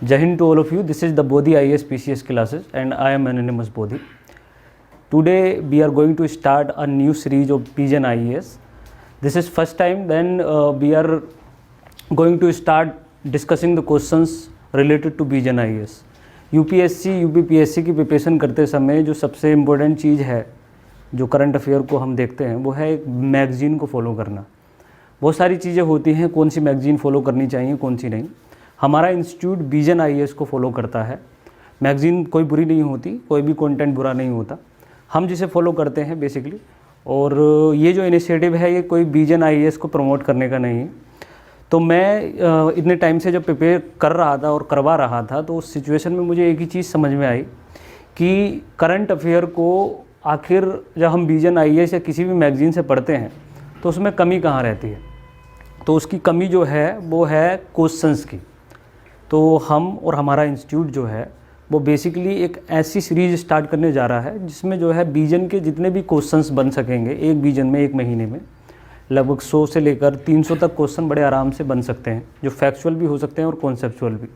Jai Hind to all of you. This is the Bodhi IAS PCS classes and I am anonymous Bodhi. Today we are going to start a new series of Vision IAS. This is first time then we are going to start discussing the questions related to Vision IAS. UPSC UPPSC की preparation करते समय जो सबसे important चीज़ है जो current affair को हम देखते हैं वो है एक मैगज़ीन को फॉलो करना। बहुत सारी चीज़ें होती हैं, कौन सी मैगज़ीन फॉलो करनी चाहिए कौन सी नहीं। हमारा इंस्टीट्यूट विजन आईएएस को फॉलो करता है। मैगज़ीन कोई बुरी नहीं होती, कोई भी कंटेंट बुरा नहीं होता, हम जिसे फॉलो करते हैं बेसिकली। और ये जो इनिशिएटिव है ये कोई विजन आईएएस को प्रमोट करने का नहीं है। तो मैं इतने टाइम से जब प्रिपेयर कर रहा था और करवा रहा था तो उस सिचुएशन में मुझे एक ही चीज़ समझ में आई कि करंट अफेयर को आखिर जब हम विजन आईएएस या किसी भी मैगज़ीन से पढ़ते हैं तो उसमें कमी कहाँ रहती है। तो उसकी कमी जो है वो है क्वेश्चंस की। तो हम और हमारा इंस्टीट्यूट जो है वो बेसिकली एक ऐसी सीरीज़ स्टार्ट करने जा रहा है जिसमें जो है विजन के जितने भी क्वेश्चंस बन सकेंगे एक विजन में, एक महीने में लगभग 100 से लेकर 300 तक क्वेश्चन बड़े आराम से बन सकते हैं, जो फैक्चुअल भी हो सकते हैं और कॉन्सेप्चुअल भी।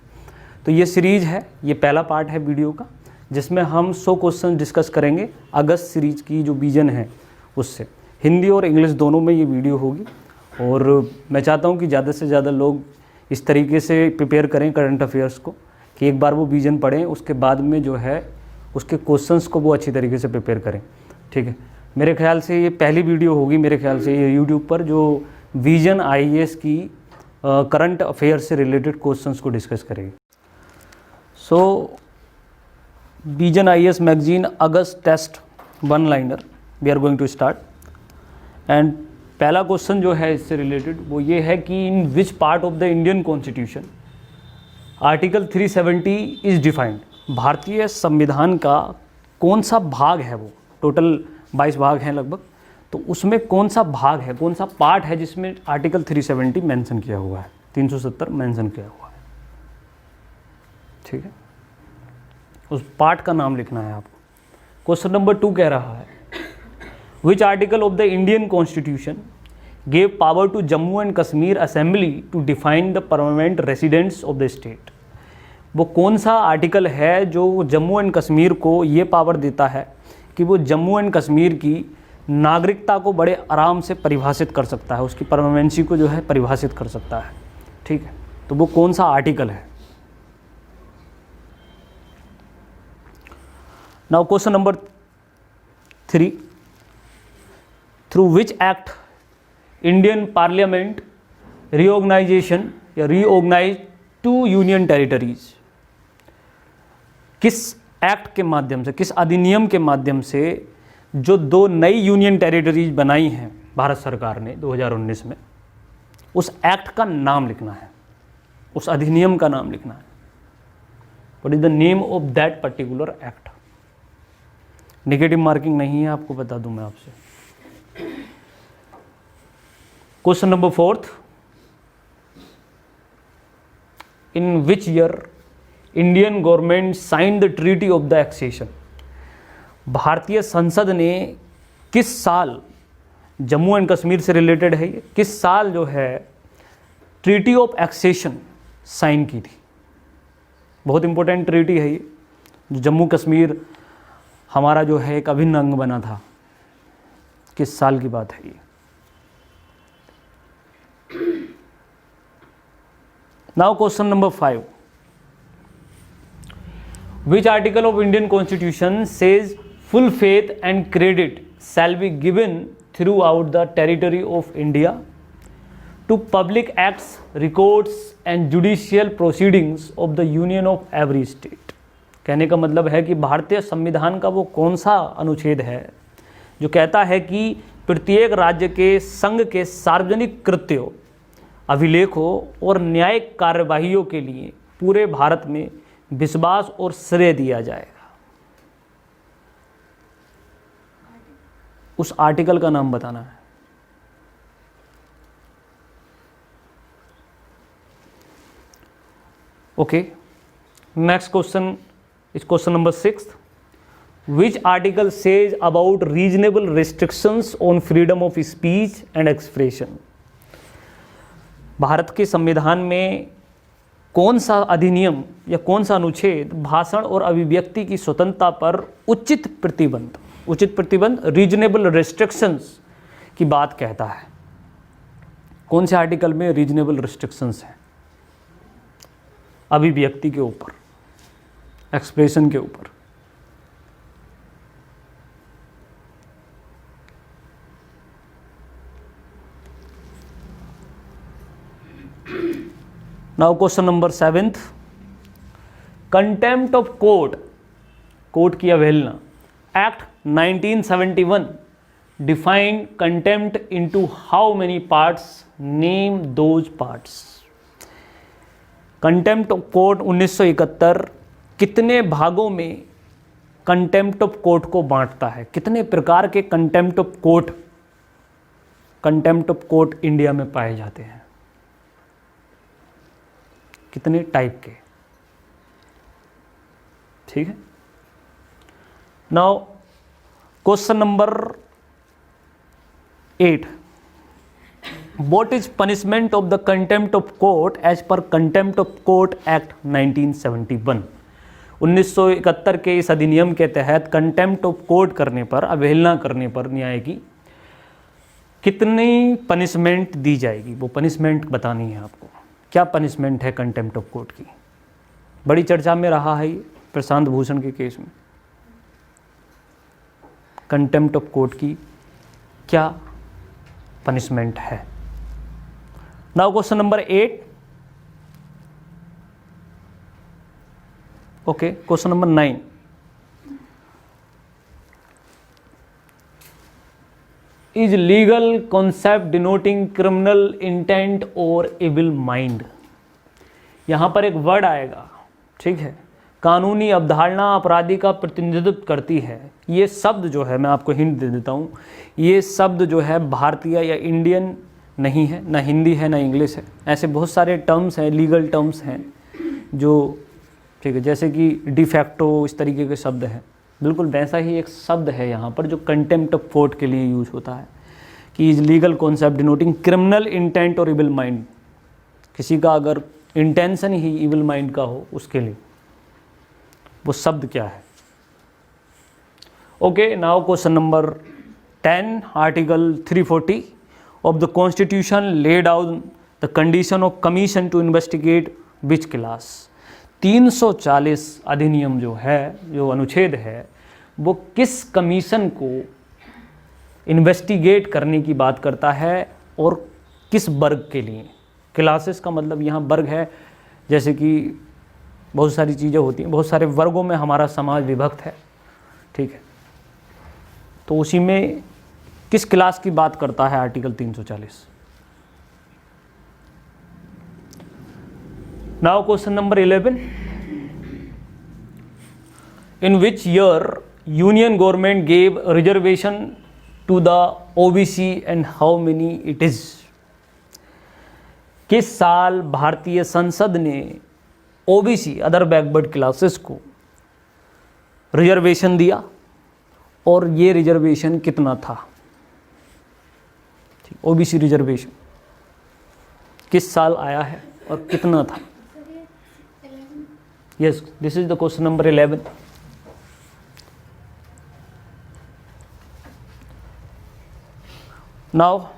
तो ये सीरीज़ है, ये पहला पार्ट है वीडियो का जिसमें हम 100 क्वेश्चन डिस्कस करेंगे अगस्त सीरीज़ की जो विजन है उससे। हिंदी और इंग्लिश दोनों में ये वीडियो होगी और मैं चाहता हूँ कि ज़्यादा से ज़्यादा लोग इस तरीके से प्रिपेयर करें करंट अफेयर्स को कि एक बार वो विजन पढ़ें, उसके बाद में जो है उसके क्वेश्चंस को वो अच्छी तरीके से प्रिपेयर करें। ठीक है, मेरे ख्याल से ये पहली वीडियो होगी मेरे ख्याल से ये यूट्यूब पर जो विजन आईएएस की करंट अफेयर्स से रिलेटेड क्वेश्चंस को डिस्कस करेगी। So Vision IAS magazine August test one liner we are going to start. And पहला क्वेश्चन जो है इससे रिलेटेड वो ये है कि in which part of the Indian constitution article 370 is defined. भारतीय संविधान का कौन सा भाग है, वो टोटल 22 भाग हैं लगभग, तो उसमें कौन सा भाग है, कौन सा पार्ट है जिसमें आर्टिकल 370 मेंशन किया हुआ है, 370 मेंशन किया हुआ है। ठीक है, उस पार्ट का नाम लिखना है आपको। क्वेश्चन नंबर 2 कह रहा है which article of the Indian constitution gave power to Jammu and Kashmir assembly to define the permanent residents of the state. वो कौन सा आर्टिकल है जो जम्मू एंड कश्मीर को ये पावर देता है कि वो जम्मू एंड कश्मीर की नागरिकता को बड़े आराम से परिभाषित कर सकता है, उसकी परमानेंसी को जो है परिभाषित कर सकता है। ठीक है, तो वो कौन सा आर्टिकल है। Now question number 3, through which act Indian parliament reorganisation या रीऑर्गेनाइज 2 यूनियन टेरिटरीज। किस एक्ट के माध्यम से, किस अधिनियम के माध्यम से जो 2 नई यूनियन टेरिटरीज बनाई हैं भारत सरकार ने 2019 में, उस एक्ट का नाम लिखना है, उस अधिनियम का नाम लिखना है। What is the name of that particular act. Negative marking नहीं है, आपको बता दूं मैं आपसे। Question number 4, in which year Indian government sign the treaty of the accession. भारतीय संसद ने किस साल, जम्मू एंड कश्मीर से रिलेटेड है ये, किस साल जो है ट्रीटी ऑफ एक्सेशन साइन की थी। बहुत इंपॉर्टेंट ट्रीटी है ये, जो जम्मू कश्मीर हमारा जो है एक अभिन्न अंग बना था। किस साल की बात है ये। Now question number 5, which article of Indian Constitution says full faith and credit shall be given throughout the territory of India to public acts, records and judicial proceedings of the union of every state। कहने का मतलब है कि भारतीय संविधान का वो कौन सा अनुच्छेद है जो कहता है कि प्रत्येक राज्य के संघ के सार्वजनिक कृत्यों, अभिलेखों और न्यायिक कार्यवाहियों के लिए पूरे भारत में विश्वास और श्रेय दिया जाएगा। उस आर्टिकल का नाम बताना है। Okay, next question is question number 6, which article says about reasonable restrictions on freedom of speech and expression. Bharat के संविधान में कौन सा अधिनियम या कौन सा अनुच्छेद भाषण और अभिव्यक्ति की स्वतंत्रता पर उचित प्रतिबंध रीजनेबल रेस्ट्रिक्शंस की बात कहता है? कौन से आर्टिकल में रीजनेबल रेस्ट्रिक्शंस हैं अभिव्यक्ति के ऊपर, एक्सप्रेशन के ऊपर? Now question number 7th, contempt of court की अवहेलना। Act 1971 defined contempt into how many parts? Name those parts. Contempt of court 1971 कितने भागों में कंटेम्प्ट ऑफ कोर्ट को बांटता है? कितने प्रकार के कंटेम्प्ट ऑफ कोर्ट इंडिया में पाए जाते हैं? कितने टाइप के? ठीक है। Now question number 8, what is punishment of the contempt of court as per contempt of court act 1971? 1971 के इस अधिनियम के तहत कंटेम्प्ट ऑफ कोर्ट करने पर, अवहेलना करने पर न्याय की कितनी पनिशमेंट दी जाएगी? वो पनिशमेंट बतानी है आपको। क्या पनिशमेंट है कंटेम्प्ट ऑफ कोर्ट की? बड़ी चर्चा में रहा है ये प्रशांत भूषण के केस में। कंटेम्प्ट ऑफ कोर्ट की क्या पनिशमेंट है? Now question number 8, okay, question number 9, is legal concept denoting criminal intent और इविल माइंड? यहां पर एक वर्ड आएगा, ठीक है, कानूनी अवधारणा अपराधी का प्रतिनिधित्व करती है। ये शब्द जो है, मैं आपको हिंट दे देता हूँ, ये शब्द जो है भारतीय या इंडियन नहीं है, ना हिंदी है ना इंग्लिश है। ऐसे बहुत सारे टर्म्स हैं, लीगल टर्म्स हैं जो, ठीक है, जैसे कि डिफैक्टो, इस तरीके के शब्द हैं। बिल्कुल वैसा ही एक शब्द है यहाँ पर जो कंटेम्प्ट ऑफ कोर्ट के लिए यूज होता है कि is legal concept denoting criminal intent और इविल माइंड। किसी का अगर इंटेंशन ही इविल माइंड का हो, उसके लिए वो शब्द क्या है? Okay, now question number 10, article 340 of the constitution laid out the condition of commission to investigate which class? 340 अधिनियम जो है, जो अनुच्छेद है, वो किस कमीशन को इन्वेस्टिगेट करने की बात करता है और किस वर्ग के लिए? क्लासेस का मतलब यहाँ वर्ग है, जैसे कि बहुत सारी चीज़ें होती हैं, बहुत सारे वर्गों में हमारा समाज विभक्त है, ठीक है, तो उसी में किस क्लास की बात करता है article 340? Now question number 11, in which year union government gave reservation to the OBC and how many it is? किस साल भारतीय संसद ने OBC अदर बैकवर्ड क्लासेस को रिजर्वेशन दिया और ये रिजर्वेशन कितना था? OBC रिजर्वेशन किस साल आया है और कितना था? Yes, this is the question number 11. Now,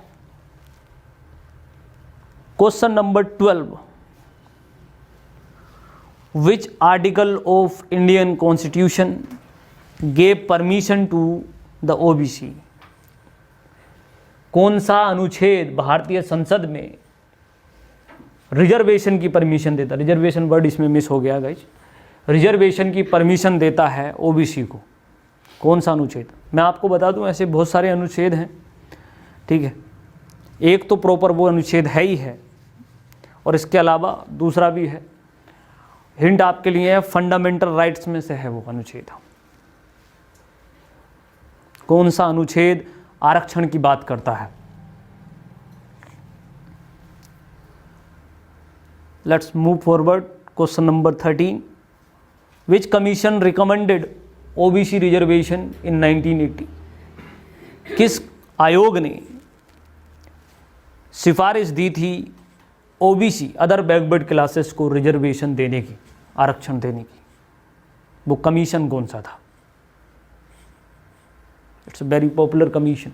question number 12. Which article of Indian Constitution gave permission to the OBC? कौन सा अनुच्छेद भारतीय संसद में रिजर्वेशन की परमिशन देता? रिजर्वेशन वर्ड इसमें मिस हो गया गाइस। रिजर्वेशन की परमिशन देता है ओबीसी को, कौन सा अनुच्छेद? मैं आपको बता दूं, ऐसे बहुत सारे अनुच्छेद हैं, ठीक है, एक तो प्रॉपर वो अनुच्छेद है ही है और इसके अलावा दूसरा भी है। हिंट आपके लिए है, फंडामेंटल राइट्स में से है वो अनुच्छेद। कौन सा अनुच्छेद आरक्षण की बात करता है? Let's move forward. Question number 13. Which commission recommended OBC reservation in 1980? किस आयोग ने सिफारिश दी थी ओबीसी अदर बैकवर्ड क्लासेस को रिजर्वेशन देने की, आरक्षण देने की, वो कमीशन कौन सा था? It's a very popular commission.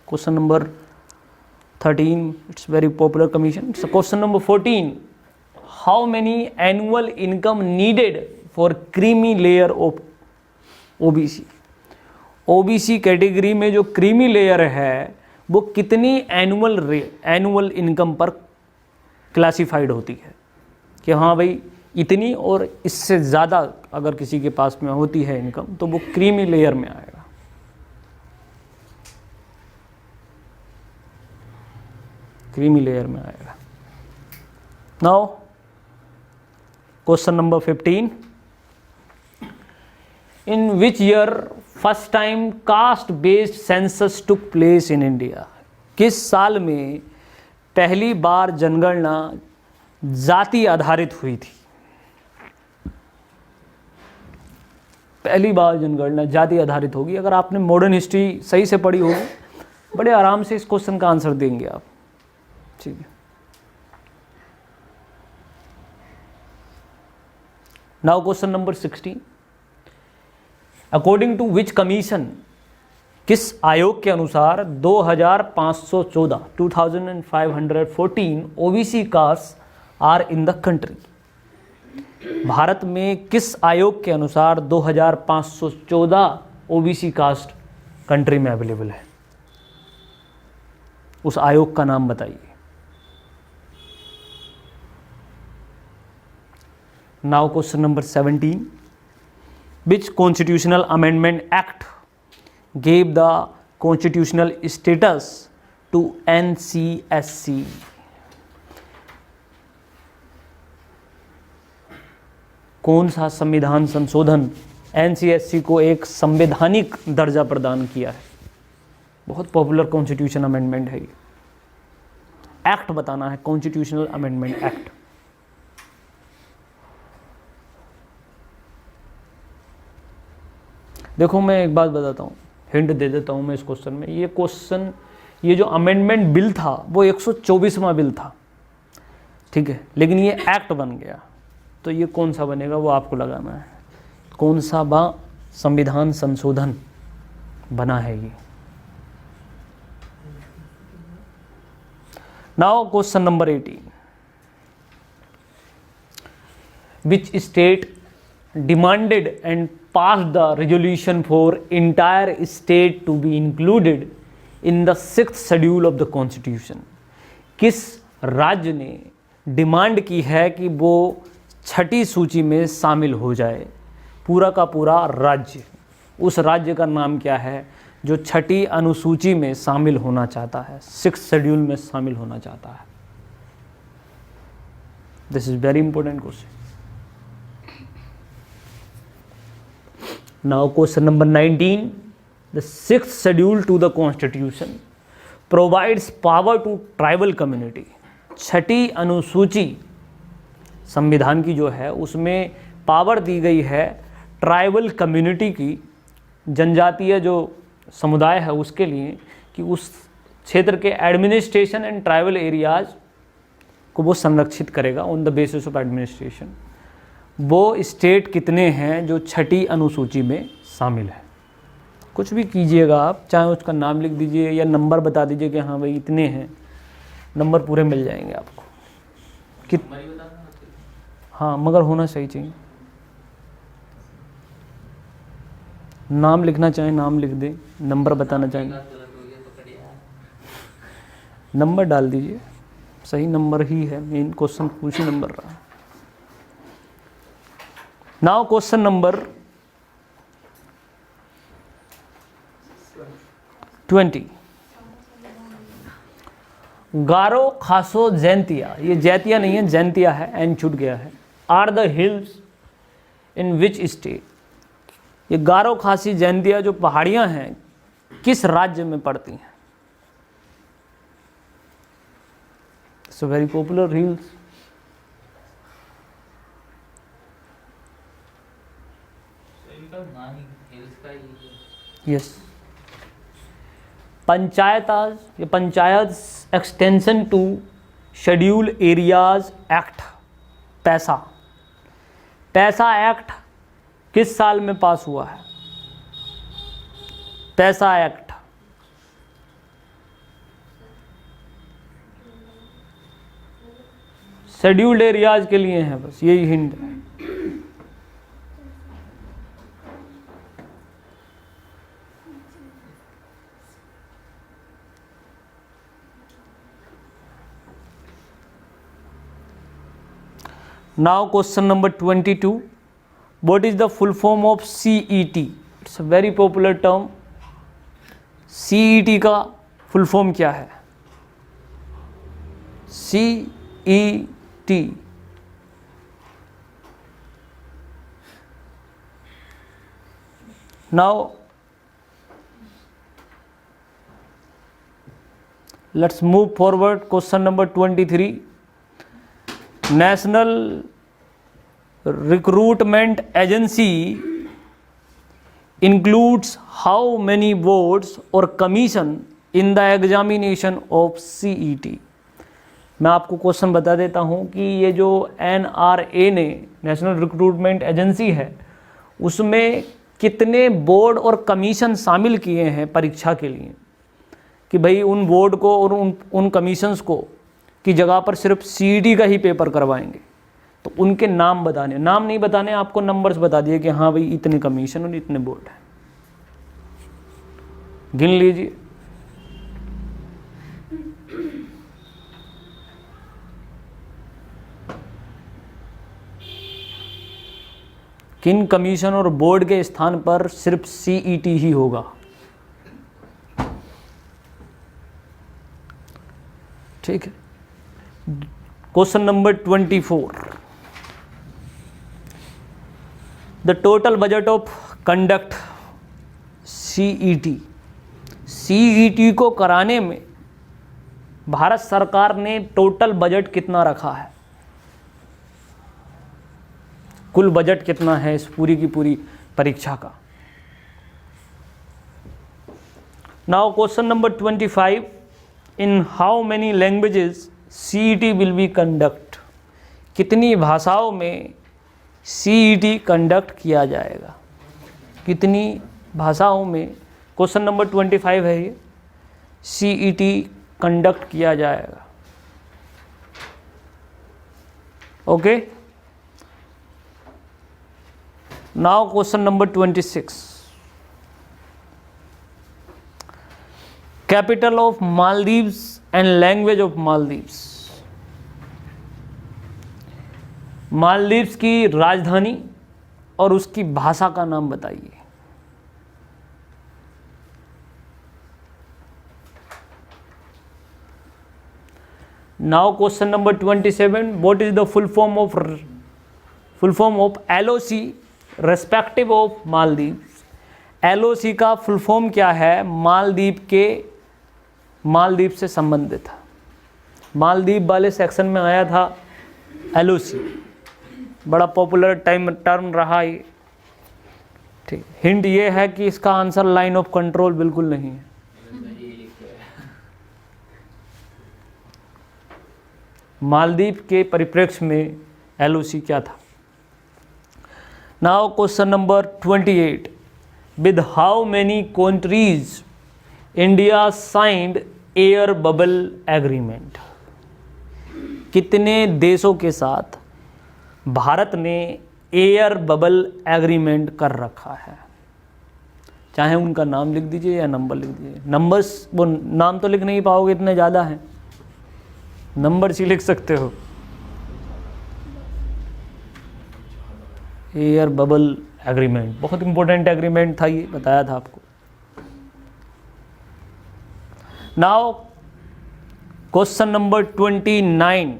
Question number 13, it's very popular commission. So question number 14, how many annual income needed for creamy layer of OBC? OBC category में जो क्रीमी लेयर है वो कितनी एनुअल इनकम पर classified होती है कि हाँ भाई इतनी, और इससे ज़्यादा अगर किसी के पास में होती है इनकम तो वो क्रीमी लेयर में आएगा। क्रीमी लेयर में आएगा। Now question number 15, in which year first time caste based census took place in India? किस साल में पहली बार जनगणना जाति आधारित हुई थी? पहली बार जनगणना जाति आधारित होगी। अगर आपने मॉडर्न हिस्ट्री सही से पढ़ी होगी, बड़े आराम से इस क्वेश्चन का आंसर देंगे आप। ठीक है, now question number 16, according to which commission, किस आयोग के अनुसार 2514 OBC caste are in the country? भारत में किस आयोग के अनुसार 2514 ओबीसी कास्ट कंट्री में अवेलेबल है? उस आयोग का नाम बताइए। Now question number 17, which constitutional amendment act gave the constitutional status to NCSC? कौन सा संविधान संशोधन NCSC को एक संवैधानिक दर्जा प्रदान किया है? बहुत पॉपुलर कॉन्स्टिट्यूशन अमेंडमेंट है ये। एक्ट बताना है, कॉन्स्टिट्यूशनल अमेंडमेंट एक्ट। देखो मैं एक बात बताता हूँ, हिंट दे देता हूँ मैं इस क्वेश्चन में। ये जो अमेंडमेंट बिल था वो 124वां बिल था, ठीक है, लेकिन ये एक्ट बन गया। तो ये कौन सा बनेगा वो आपको लगाना है। कौन सा संविधान संशोधन बना है ये? Now question number 18, which state demanded and passed the resolution for entire state to be included in the 6th schedule of the constitution? किस राज्य ने डिमांड की है कि वो छठी सूची में शामिल हो जाए? पूरा का पूरा राज्य। उस राज्य का नाम क्या है जो छठी अनुसूची में शामिल होना चाहता है, 6th शेड्यूल में शामिल होना चाहता है? This is very important question. Now question number 19, the 6th schedule to the constitution provides power to tribal community. छठी अनुसूची संविधान की जो है उसमें पावर दी गई है ट्राइबल कम्युनिटी की, जनजातीय जो समुदाय है उसके लिए, कि उस क्षेत्र के एडमिनिस्ट्रेशन एंड ट्राइबल एरियाज को वो संरक्षित करेगा on the basis of administration. वो स्टेट कितने हैं जो छठी अनुसूची में शामिल है? कुछ भी कीजिएगा आप, चाहे उसका नाम लिख दीजिए या नंबर बता दीजिए कि हाँ भाई इतने हैं, नंबर पूरे मिल जाएंगे आपको। हाँ, मगर होना सही चाहिए। नाम लिखना चाहे नाम लिख दे, नंबर बताना चाहें नंबर डाल दीजिए। सही नंबर ही है, मेन क्वेश्चन कुछ ही नंबर रहा। Now question number 20, Garo खासो Jaintia, ये जैतिया नहीं है जैंतिया है, एन छूट गया है, are the hills in which state? ये गारो खासी जैंतिया जो पहाड़ियां हैं किस राज्य में पड़ती हैं? So very popular hills. Yes, पंचायताज, ये panchayat extension to schedule areas act, PESA act किस साल में पास हुआ है? पैसा एक्ट शेड्यूल्ड एरियाज के लिए है, बस यही हिंट है। Now question number 22. What is the full form of CET? It's a very popular term. CET का full form क्या है? CET. Now let's move forward. Question number 23. National Recruitment Agency includes how many boards or commission in the examination of CET? मैं आपको question बता देता हूँ कि ये जो NRA ने, नेशनल रिक्रूटमेंट एजेंसी है, उसमें कितने बोर्ड और कमीशन शामिल किए हैं परीक्षा के लिए, कि भाई उन बोर्ड को और उन कमीशंस को की जगह पर सिर्फ CET का ही पेपर करवाएंगे, तो उनके नाम बताने, नाम नहीं बताने, आपको नंबर्स बता दिए कि हाँ भाई इतने कमीशन और इतने बोर्ड हैं, गिन लीजिए। किन कमीशन और बोर्ड के स्थान पर सिर्फ CET ही होगा? ठीक है। Question number 24. The total budget of conduct CET को कराने में भारत सरकार ने टोटल बजट कितना रखा है? कुल बजट कितना है इस पूरी की पूरी परीक्षा का? Now question number 25. In how many languages CET will be conduct? कितनी भाषाओं में CET कंडक्ट किया जाएगा? कितनी भाषाओं में, क्वेश्चन नंबर 25 है ये, CET कंडक्ट किया जाएगा? Okay, now question number 26. Capital of Maldives and language of Maldives. Maldives की राजधानी और उसकी भाषा का नाम बताइए. Now question number 27. What is the full form of LOC respective of Maldives? LOC का फुल फॉर्म क्या है? मालदीव से संबंधित है। मालदीव वाले सेक्शन में आया था LOC, बड़ा पॉपुलर टर्म रहा ये। ठीक, हिंट ये है कि इसका आंसर लाइन ऑफ कंट्रोल बिल्कुल नहीं है। मालदीव के परिप्रेक्ष्य में LOC क्या था? Now question number 28. With how many countries India signed air bubble agreement? कितने देशों के साथ भारत ने एयर बबल एग्रीमेंट कर रखा है? चाहे उनका नाम लिख दीजिए या नंबर लिख दीजिए। नंबर्स, वो नाम तो लिख नहीं पाओगे, इतने ज़्यादा हैं, नंबर्स ही लिख सकते हो। एयर बबल एग्रीमेंट बहुत इंपॉर्टेंट एग्रीमेंट था, ये बताया था आपको। Now question number 29.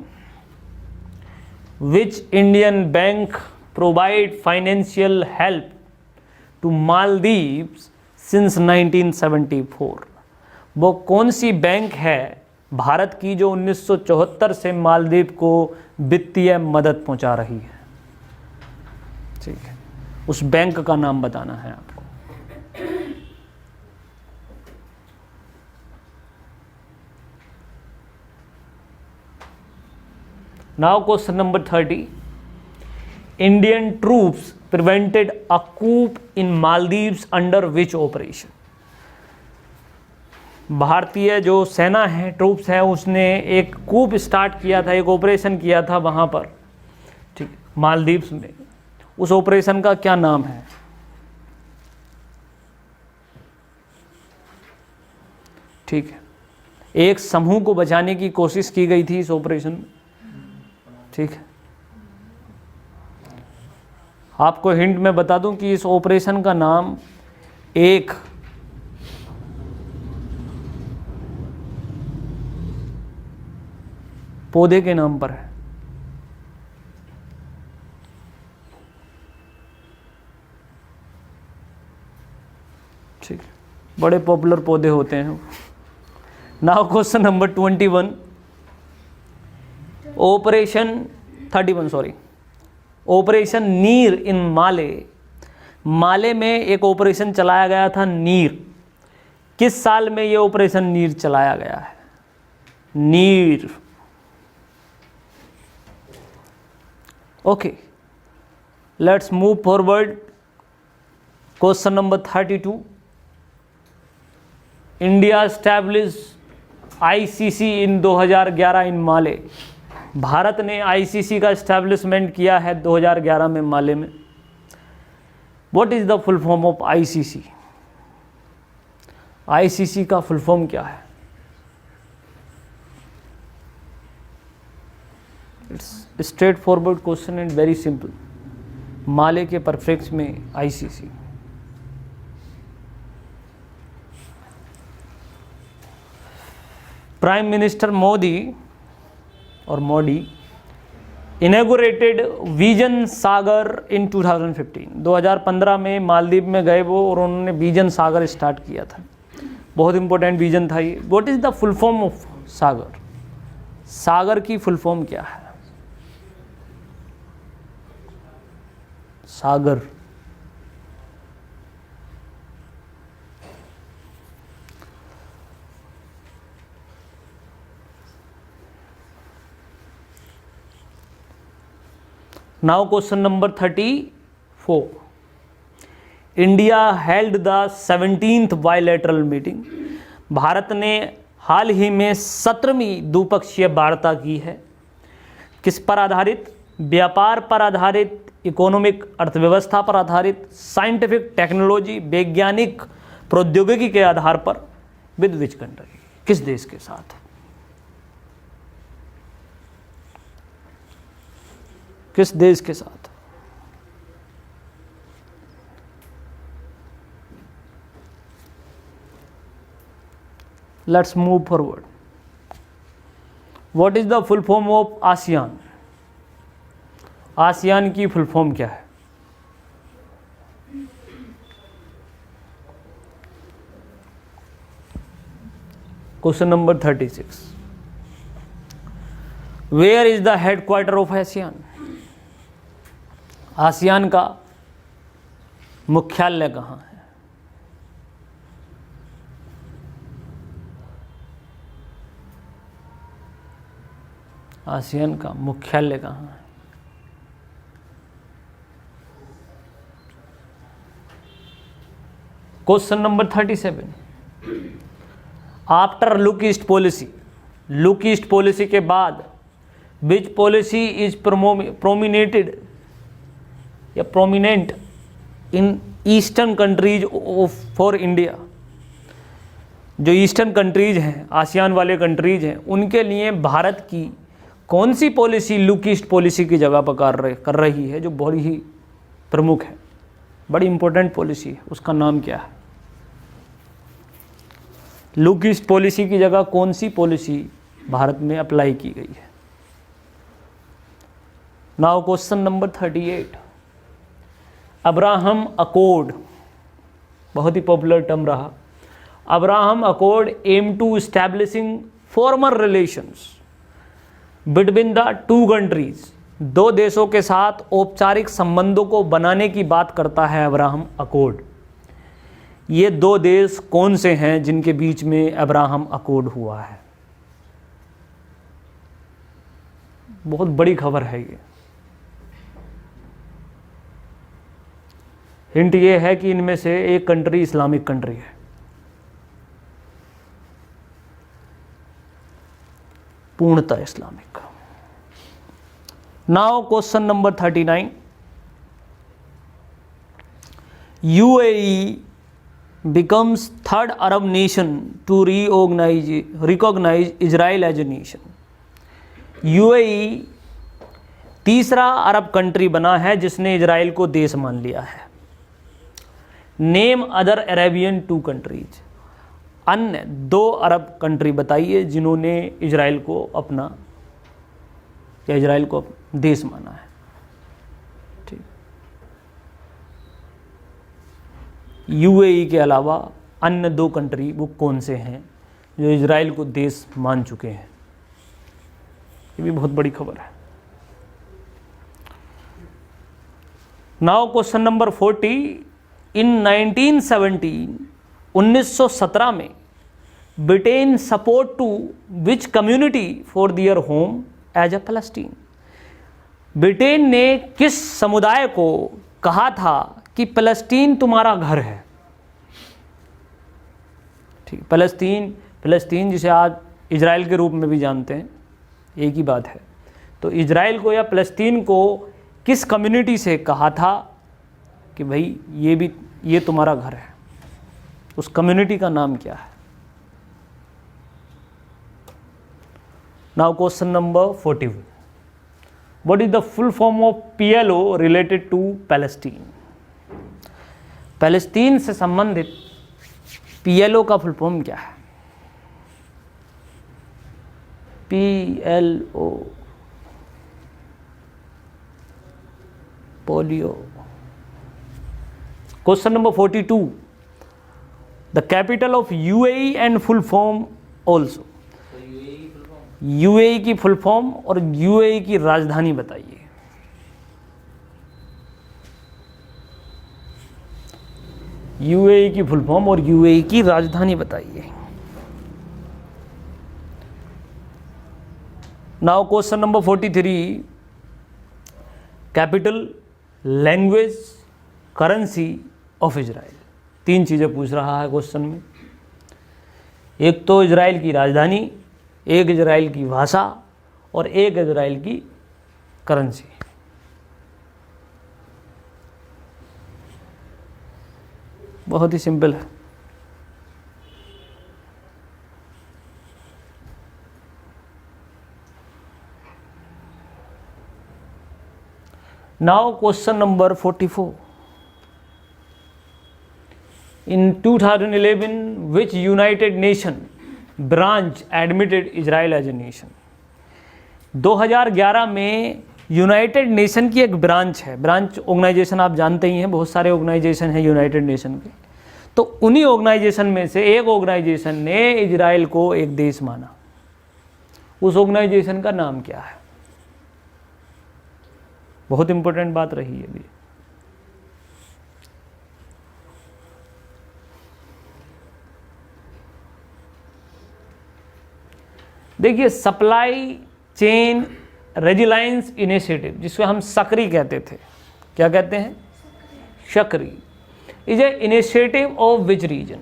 Which Indian bank provide financial help to Maldives since 1974? वो कौन सी बैंक है भारत की जो 1974 से मालदीव को वित्तीय मदद पहुंचा रही है? ठीक है, उस बैंक का नाम बताना है आपको। Now question number 30, Indian troops prevented a coup in Maldives under which operation? भारतीय जो सेना है, ट्रूप्स है, उसने एक कूप स्टार्ट किया था, एक ऑपरेशन किया था वहां पर, ठीक, मालदीव्स में। उस ऑपरेशन का क्या नाम है? ठीक है, एक समूह को बचाने की कोशिश की गई थी इस ऑपरेशन में, ठीक है। आपको हिंट में बता दूं कि इस ऑपरेशन का नाम एक पौधे के नाम पर है, ठीक है, बड़े पॉपुलर पौधे होते हैं। Now question number 21, operation 31 sorry, operation नीर इन माले। माले में एक ऑपरेशन चलाया गया था नीर। किस साल में ये ऑपरेशन नीर चलाया गया है? नीर। Okay, let's move forward. Question number 32, India establish ICC in 2011 in Male. भारत ने आईसीसी का एस्टैब्लिशमेंट किया है 2011 में माले में। What is the full form of ICC? ICC का फुल फॉर्म क्या है? It's straight forward question and very simple. Male के परफेक्ट में ICC. Prime minister Modi inaugurated vision SAGAR in 2015। 2015 में मालदीव में गए वो और उन्होंने विजन सागर स्टार्ट किया था। बहुत इंपॉर्टेंट विजन था ये। What is the full form of SAGAR? SAGAR की फुल फॉर्म क्या है? SAGAR. Now question number 34, India held the 17th bilateral meeting. भारत ने हाल ही में 17वीं द्विपक्षीय वार्ता की है। किस पर आधारित? व्यापार पर आधारित, इकोनॉमिक अर्थव्यवस्था पर आधारित, साइंटिफिक टेक्नोलॉजी, वैज्ञानिक प्रौद्योगिकी के आधार पर। With which country? किस देश के साथ? किस देश के साथ? Let's move forward. What is the full form of ASEAN? ASEAN की फुल फॉर्म क्या है? Question number 36, where is the headquarter of ASEAN? ASEAN का मुख्यालय कहाँ है? आसियान का मुख्यालय कहाँ है? Question number 37, after look east policy, look east policy के बाद विच पॉलिसी इज प्रोमिनेटेड या prominent in eastern countries for India? जो ईस्टर्न कंट्रीज हैं, आसियान वाले कंट्रीज हैं, उनके लिए भारत की कौन सी पॉलिसी लुक ईस्ट पॉलिसी की जगह पर कर रही है, जो बड़ी ही प्रमुख है, बड़ी इंपॉर्टेंट पॉलिसी है, उसका नाम क्या है? लुक ईस्ट पॉलिसी की जगह कौन सी पॉलिसी भारत में अप्लाई की गई है? Now question number 38, Abraham accord, बहुत ही पॉपुलर टर्म रहा। Abraham accord aim to establishing formal relations between the two countries. दो देशों के साथ औपचारिक संबंधों को बनाने की बात करता है अब्राहम अकॉर्ड। ये दो देश कौन से हैं जिनके बीच में अब्राहम अकॉर्ड हुआ है? बहुत बड़ी खबर है ये। हिंट ये है कि इनमें से एक कंट्री इस्लामिक कंट्री है, पूर्णतः Islamic. Now question number 39। UAE becomes third Arab nation to recognize Israel as a nation। UAE तीसरा अरब कंट्री बना है जिसने इजराइल को देश मान लिया है। Name other Arabian 2 countries. अन्य 2 अरब कंट्री बताइए जिन्होंने इजराइल को अपना या इजराइल को देश माना है। ठीक, UAE के अलावा अन्य 2 कंट्री वो कौन से हैं जो इजराइल को देश मान चुके हैं? ये भी बहुत बड़ी खबर है। Now question number 40। इन 1917 में Britain support to which community for their home as a Palestine. Britain ने किस समुदाय को कहा था कि पैलेस्टीन तुम्हारा घर है? ठीक, पैलेस्टीन जिसे आज इजराइल के रूप में भी जानते हैं, एक ही बात है। तो इजराइल को या पैलेस्टीन को किस कम्युनिटी से कहा था कि भाई ये तुम्हारा घर है? उस कम्युनिटी का नाम क्या है? Now question number 41। What is the full form of PLO related to Palestine? Palestine से संबंधित PLO का फुल फॉर्म क्या है? PLO, polio. Question number 42। The capital of UAE and full form also. UAE की फुल फॉर्म और UAE की राजधानी बताइए। UAE की फुल फॉर्म और UAE की राजधानी बताइए। Now question number 43। Capital, language, currency of Israel. 3 चीज़ें पूछ रहा है क्वेश्चन में। एक तो इजराइल की राजधानी, एक इजराइल की भाषा और एक इजराइल की करेंसी। बहुत ही सिंपल है। Now question number 44। In 2011, which United Nation branch admitted Israel as a nation? 2011 में यूनाइटेड नेशन की एक ब्रांच है। ब्रांच ऑर्गेनाइजेशन आप जानते ही हैं, बहुत सारे ऑर्गेनाइजेशन हैं यूनाइटेड नेशन के। तो उन्हीं ऑर्गेनाइजेशन में से एक ऑर्गेनाइजेशन ने इजराइल को एक देश माना। उस ऑर्गेनाइजेशन का नाम क्या है? बहुत इंपॉर्टेंट बात रही है अभी। देखिए, सप्लाई चेन रेजिलाइंस इनिशिएटिव, जिसको हम सकरी कहते थे, क्या कहते हैं? शकरी, is a initiative of which region?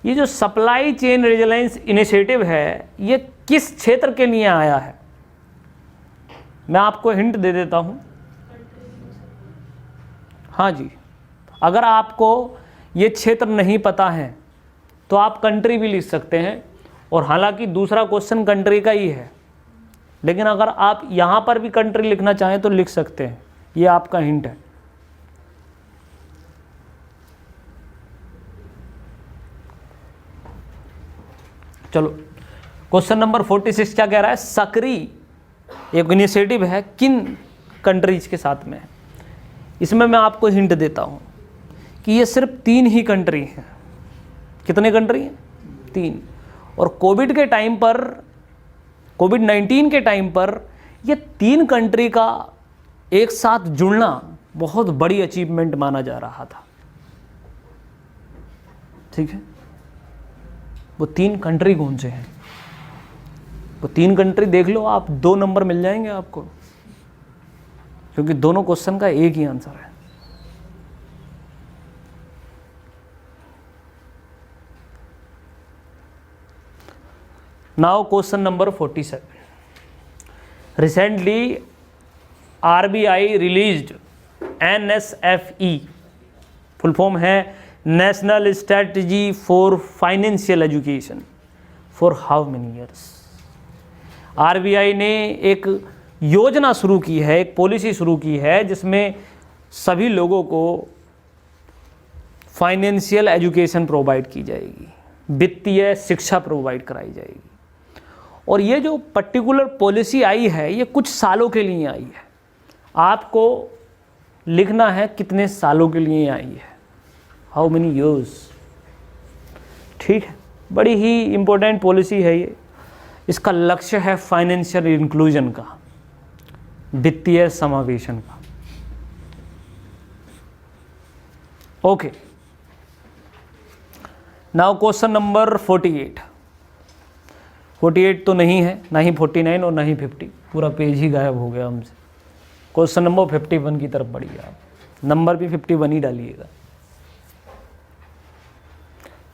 ये जो सप्लाई चेन रेजिलाइंस इनिशिएटिव है, ये किस क्षेत्र के लिए आया है? मैं आपको हिंट दे देता हूं। हाँ जी, अगर आपको ये क्षेत्र नहीं पता है तो आप कंट्री भी लिख सकते हैं, और हालांकि दूसरा क्वेश्चन कंट्री का ही है, लेकिन अगर आप यहां पर भी कंट्री लिखना चाहें तो लिख सकते हैं। ये आपका हिंट है। चलो, क्वेश्चन नंबर 46 क्या कह रहा है? सकरी एक इनिशिएटिव है, किन कंट्रीज के साथ में? इसमें मैं आपको हिंट देता हूं कि ये सिर्फ 3 ही कंट्री हैं। कितने कंट्री हैं? 3। और कोविड के टाइम पर, कोविड-19 के टाइम पर ये 3 कंट्री का एक साथ जुड़ना बहुत बड़ी अचीवमेंट माना जा रहा था। ठीक है, वो 3 कंट्री कौन से हैं? तो 3 कंट्री देख लो आप, 2 नंबर मिल जाएंगे आपको, क्योंकि दोनों क्वेश्चन का एक ही आंसर है। Now question number 47। Recently RBI released NSFE, full form है national strategy for financial education, for how many years. RBI ने एक योजना शुरू की है, एक पॉलिसी शुरू की है, जिसमें सभी लोगों को फाइनेंशियल एजुकेशन प्रोवाइड की जाएगी, वित्तीय शिक्षा प्रोवाइड कराई जाएगी। और ये जो पर्टिकुलर पॉलिसी आई है ये कुछ सालों के लिए आई है। आपको लिखना है कितने सालों के लिए आई है, हाउ मेनी ईयर्स। ठीक है, बड़ी ही इंपॉर्टेंट पॉलिसी है ये। इसका लक्ष्य है फाइनेंशियल इंक्लूजन का, वित्तीय समावेशन का। Okay, now question number 48। 48 तो नहीं है, ना ही 49 और ना ही 50, पूरा पेज ही गायब हो गया हमसे। क्वेश्चन नंबर 51 की तरफ बढ़िए आप, नंबर भी 51 ही डालिएगा।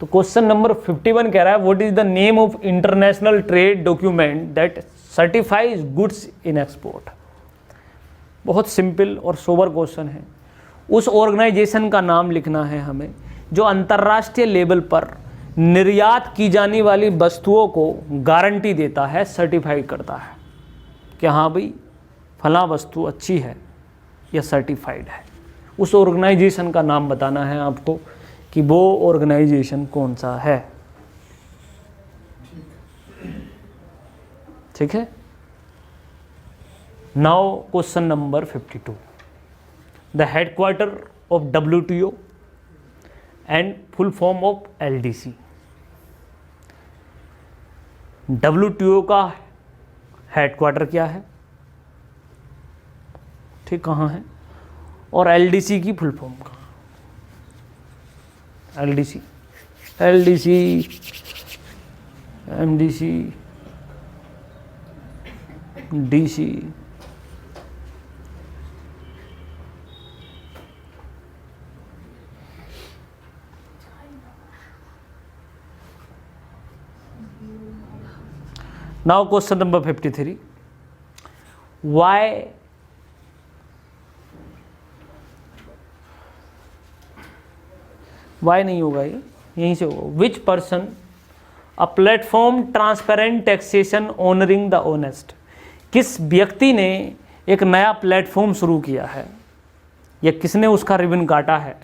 तो क्वेश्चन नंबर 51 कह रहा है what is the name of international trade document that certifies goods in export. बहुत सिंपल और सोबर क्वेश्चन है। उस ऑर्गेनाइजेशन का नाम लिखना है हमें जो अंतर्राष्ट्रीय लेवल पर निर्यात की जाने वाली वस्तुओं को गारंटी देता है, सर्टिफाइड करता है कि हाँ भाई फलां वस्तु अच्छी है या सर्टिफाइड है। उस ऑर्गेनाइजेशन का नाम बताना है आपको कि वो ऑर्गेनाइजेशन कौन सा है। ठीक है, now question number 52। The headquarter of WTO and full form of LDC। WTO का हेडक्वार्टर क्या है, ठीक कहाँ है, और LDC की फुल फॉर्म कहाँ। LDC, MDC, DC, now question number 53। वाई नहीं होगा, ये यहीं से होगा। Which person a platform transparent taxation honouring the honest. किस व्यक्ति ने एक नया प्लेटफॉर्म शुरू किया है या किसने उसका रिबन काटा है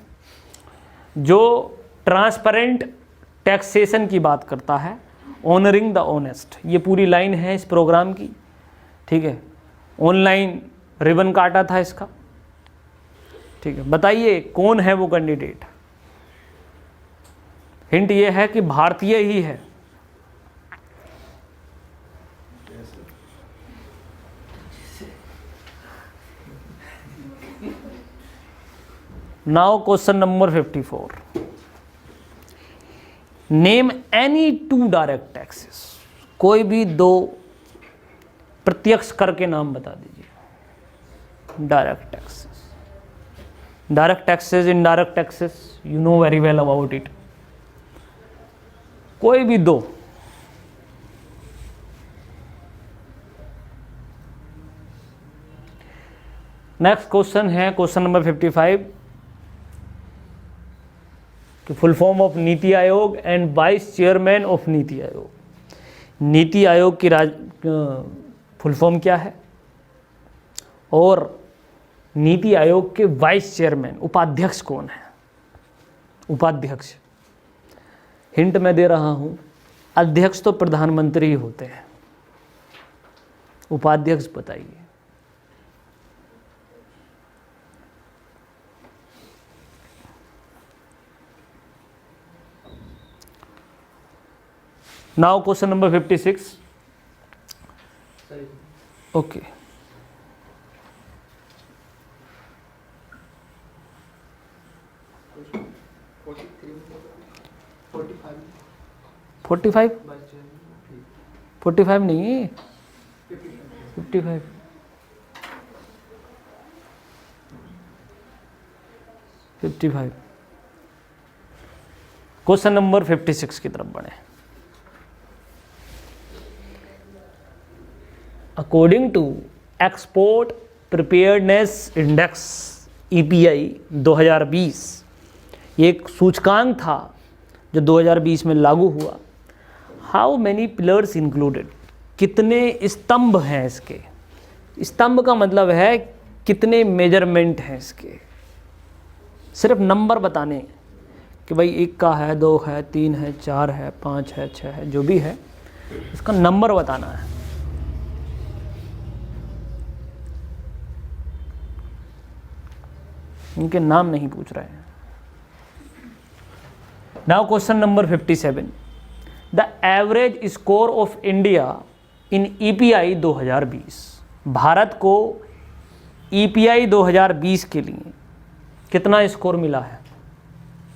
जो ट्रांसपेरेंट टैक्सेशन की बात करता है, ऑनरिंग द ऑनेस्ट। ये पूरी लाइन है इस प्रोग्राम की। ठीक है, ऑनलाइन रिबन काटा था इसका। ठीक है, बताइए कौन है वो कैंडिडेट। हिंट ये है कि भारतीय ही है। Now question number 54। Name any 2 direct taxes. कोई भी 2 प्रत्यक्ष कर के नाम बता दीजिए। Direct taxes, direct taxes, indirect taxes, you know very well about it. कोई भी 2। नेक्स्ट क्वेश्चन है क्वेश्चन नंबर 55 कि full form of NITI Aayog and vice chairman of NITI Aayog. NITI Aayog की फुल फॉर्म क्या है और नीति आयोग के वाइस चेयरमैन उपाध्यक्ष कौन है। उपाध्यक्ष, हिंट मैं दे रहा हूं, अध्यक्ष तो प्रधानमंत्री ही होते हैं, उपाध्यक्ष बताइए। Now question number 56। ओके, 45 नहीं, 55। क्वेश्चन नंबर 56 की तरफ बढ़े। According to export preparedness index EPI 2020, ये एक सूचकांक था जो 2020 में लागू हुआ। हाउ मैनी पिलर्स इंक्लूडेड, कितने स्तंभ हैं इसके। स्तंभ का मतलब है कितने मेजरमेंट हैं इसके। सिर्फ नंबर बताने कि भाई 1 का है, 2 है, 3 है, 4 है, 5 है, 6 है, जो भी है इसका नंबर बताना है। इनके नाम नहीं पूछ रहे हैं। Now question number 57, the average score of India in EPI 2020। Bharat को EPI 2020 के लिए कितना स्कोर मिला है?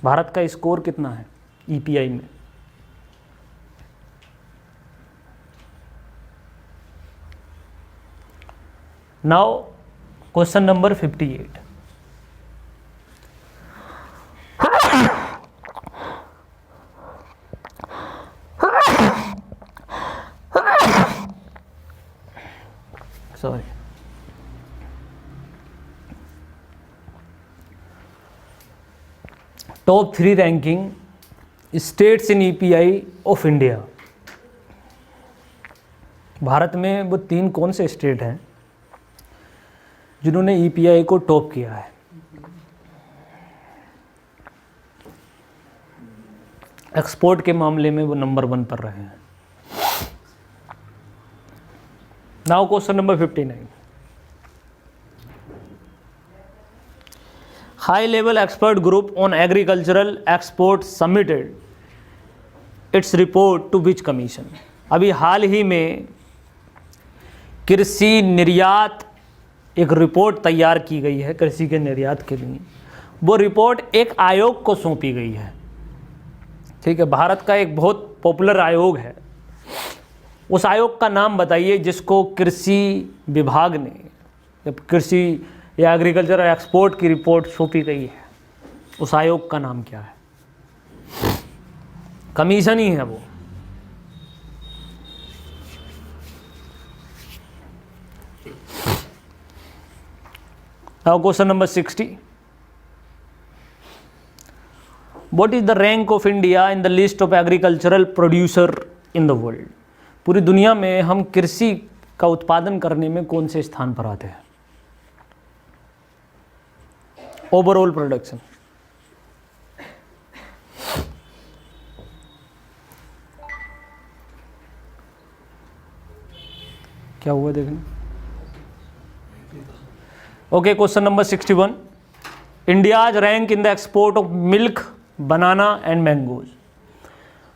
भारत का स्कोर कितना है EPI में? Now question number 58, sorry, top 3 ranking states in EPI of India. Bharat में वो 3 कौन से स्टेट हैं जिन्होंने EPI को टॉप किया है? एक्सपोर्ट के मामले में वो नंबर 1 पर रहे हैं। Now question number 59, high level expert group on agricultural export submitted its report to which commission. अभी हाल ही में कृषि निर्यात एक रिपोर्ट तैयार की गई है कृषि के निर्यात के लिए। वो रिपोर्ट एक आयोग को सौंपी गई है। ठीक है, भारत का एक बहुत पॉपुलर आयोग है। उस आयोग का नाम बताइए जिसको कृषि विभाग ने, जब कृषि या एग्रीकल्चर एक्सपोर्ट की रिपोर्ट सौंपी गई है, उस आयोग का नाम क्या है? कमीशन ही है वो। Now question number 60. What is the rank of India in the list of agricultural producer in the world? पूरी दुनिया में हम कृषि का उत्पादन करने में कौन से स्थान पर आते हैं? Overall production. क्या हुआ देखना। Okay, question number 61, India's rank in the export of milk, banana and mangoes.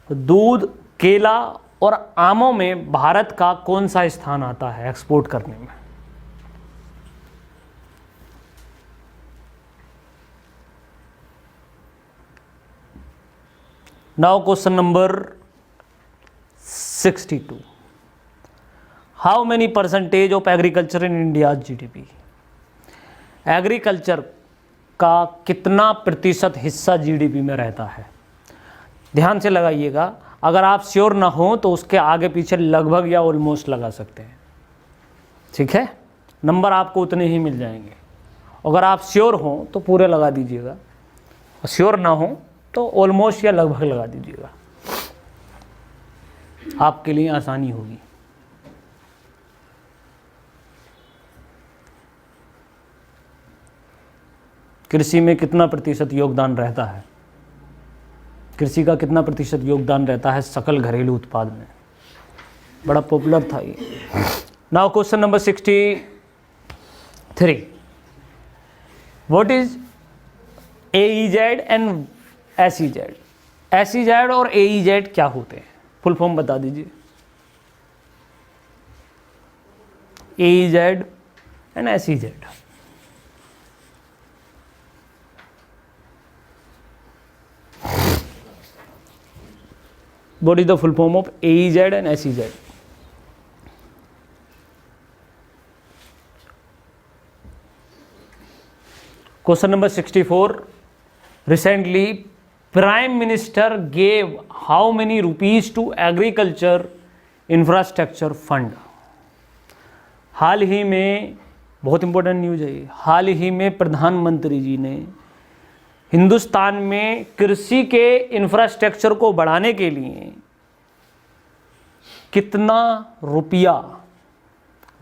दूध, केला और आमों में भारत का कौन सा स्थान आता है एक्सपोर्ट करने में? Now question number 62, how many percentage of agriculture in India GDP? Agriculture का कितना प्रतिशत हिस्सा GDP में रहता है? ध्यान से लगाइएगा, अगर आप श्योर ना हो तो उसके आगे पीछे लगभग या ऑलमोस्ट लगा सकते हैं। ठीक है, नंबर आपको उतने ही मिल जाएंगे। अगर आप श्योर हो तो पूरे लगा दीजिएगा, और श्योर ना हो तो ऑलमोस्ट या लगभग लगा दीजिएगा, आपके लिए आसानी होगी। कृषि में कितना प्रतिशत योगदान रहता है? कृषि का कितना प्रतिशत योगदान रहता है सकल घरेलू उत्पाद में? बड़ा पॉपुलर था ये। Now question number 63, what is AEZ and SEZ? SEZ और AEZ क्या होते हैं? फुल फॉर्म बता दीजिए। AEZ and SEZ। What is the full form of AEZ and SEZ? Question number 64, recently prime minister gave how many rupees to agriculture infrastructure fund. हाल ही में, बहुत इंपॉर्टेंट न्यूज है ये, हाल ही में प्रधानमंत्री जी ने हिंदुस्तान में कृषि के इंफ्रास्ट्रक्चर को बढ़ाने के लिए कितना रुपया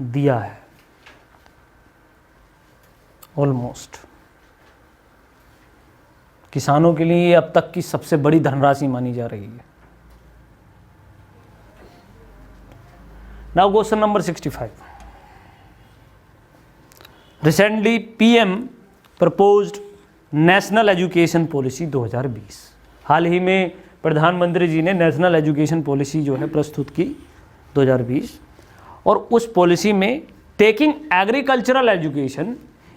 दिया है? ऑलमोस्ट किसानों के लिए अब तक की सबसे बड़ी धनराशि मानी जा रही है। Now question number 65, recently PM proposed national education policy 2020। हाल ही में प्रधानमंत्री जी ने नेशनल एजुकेशन पॉलिसी जो है प्रस्तुत की 2020, और उस पॉलिसी में taking agricultural education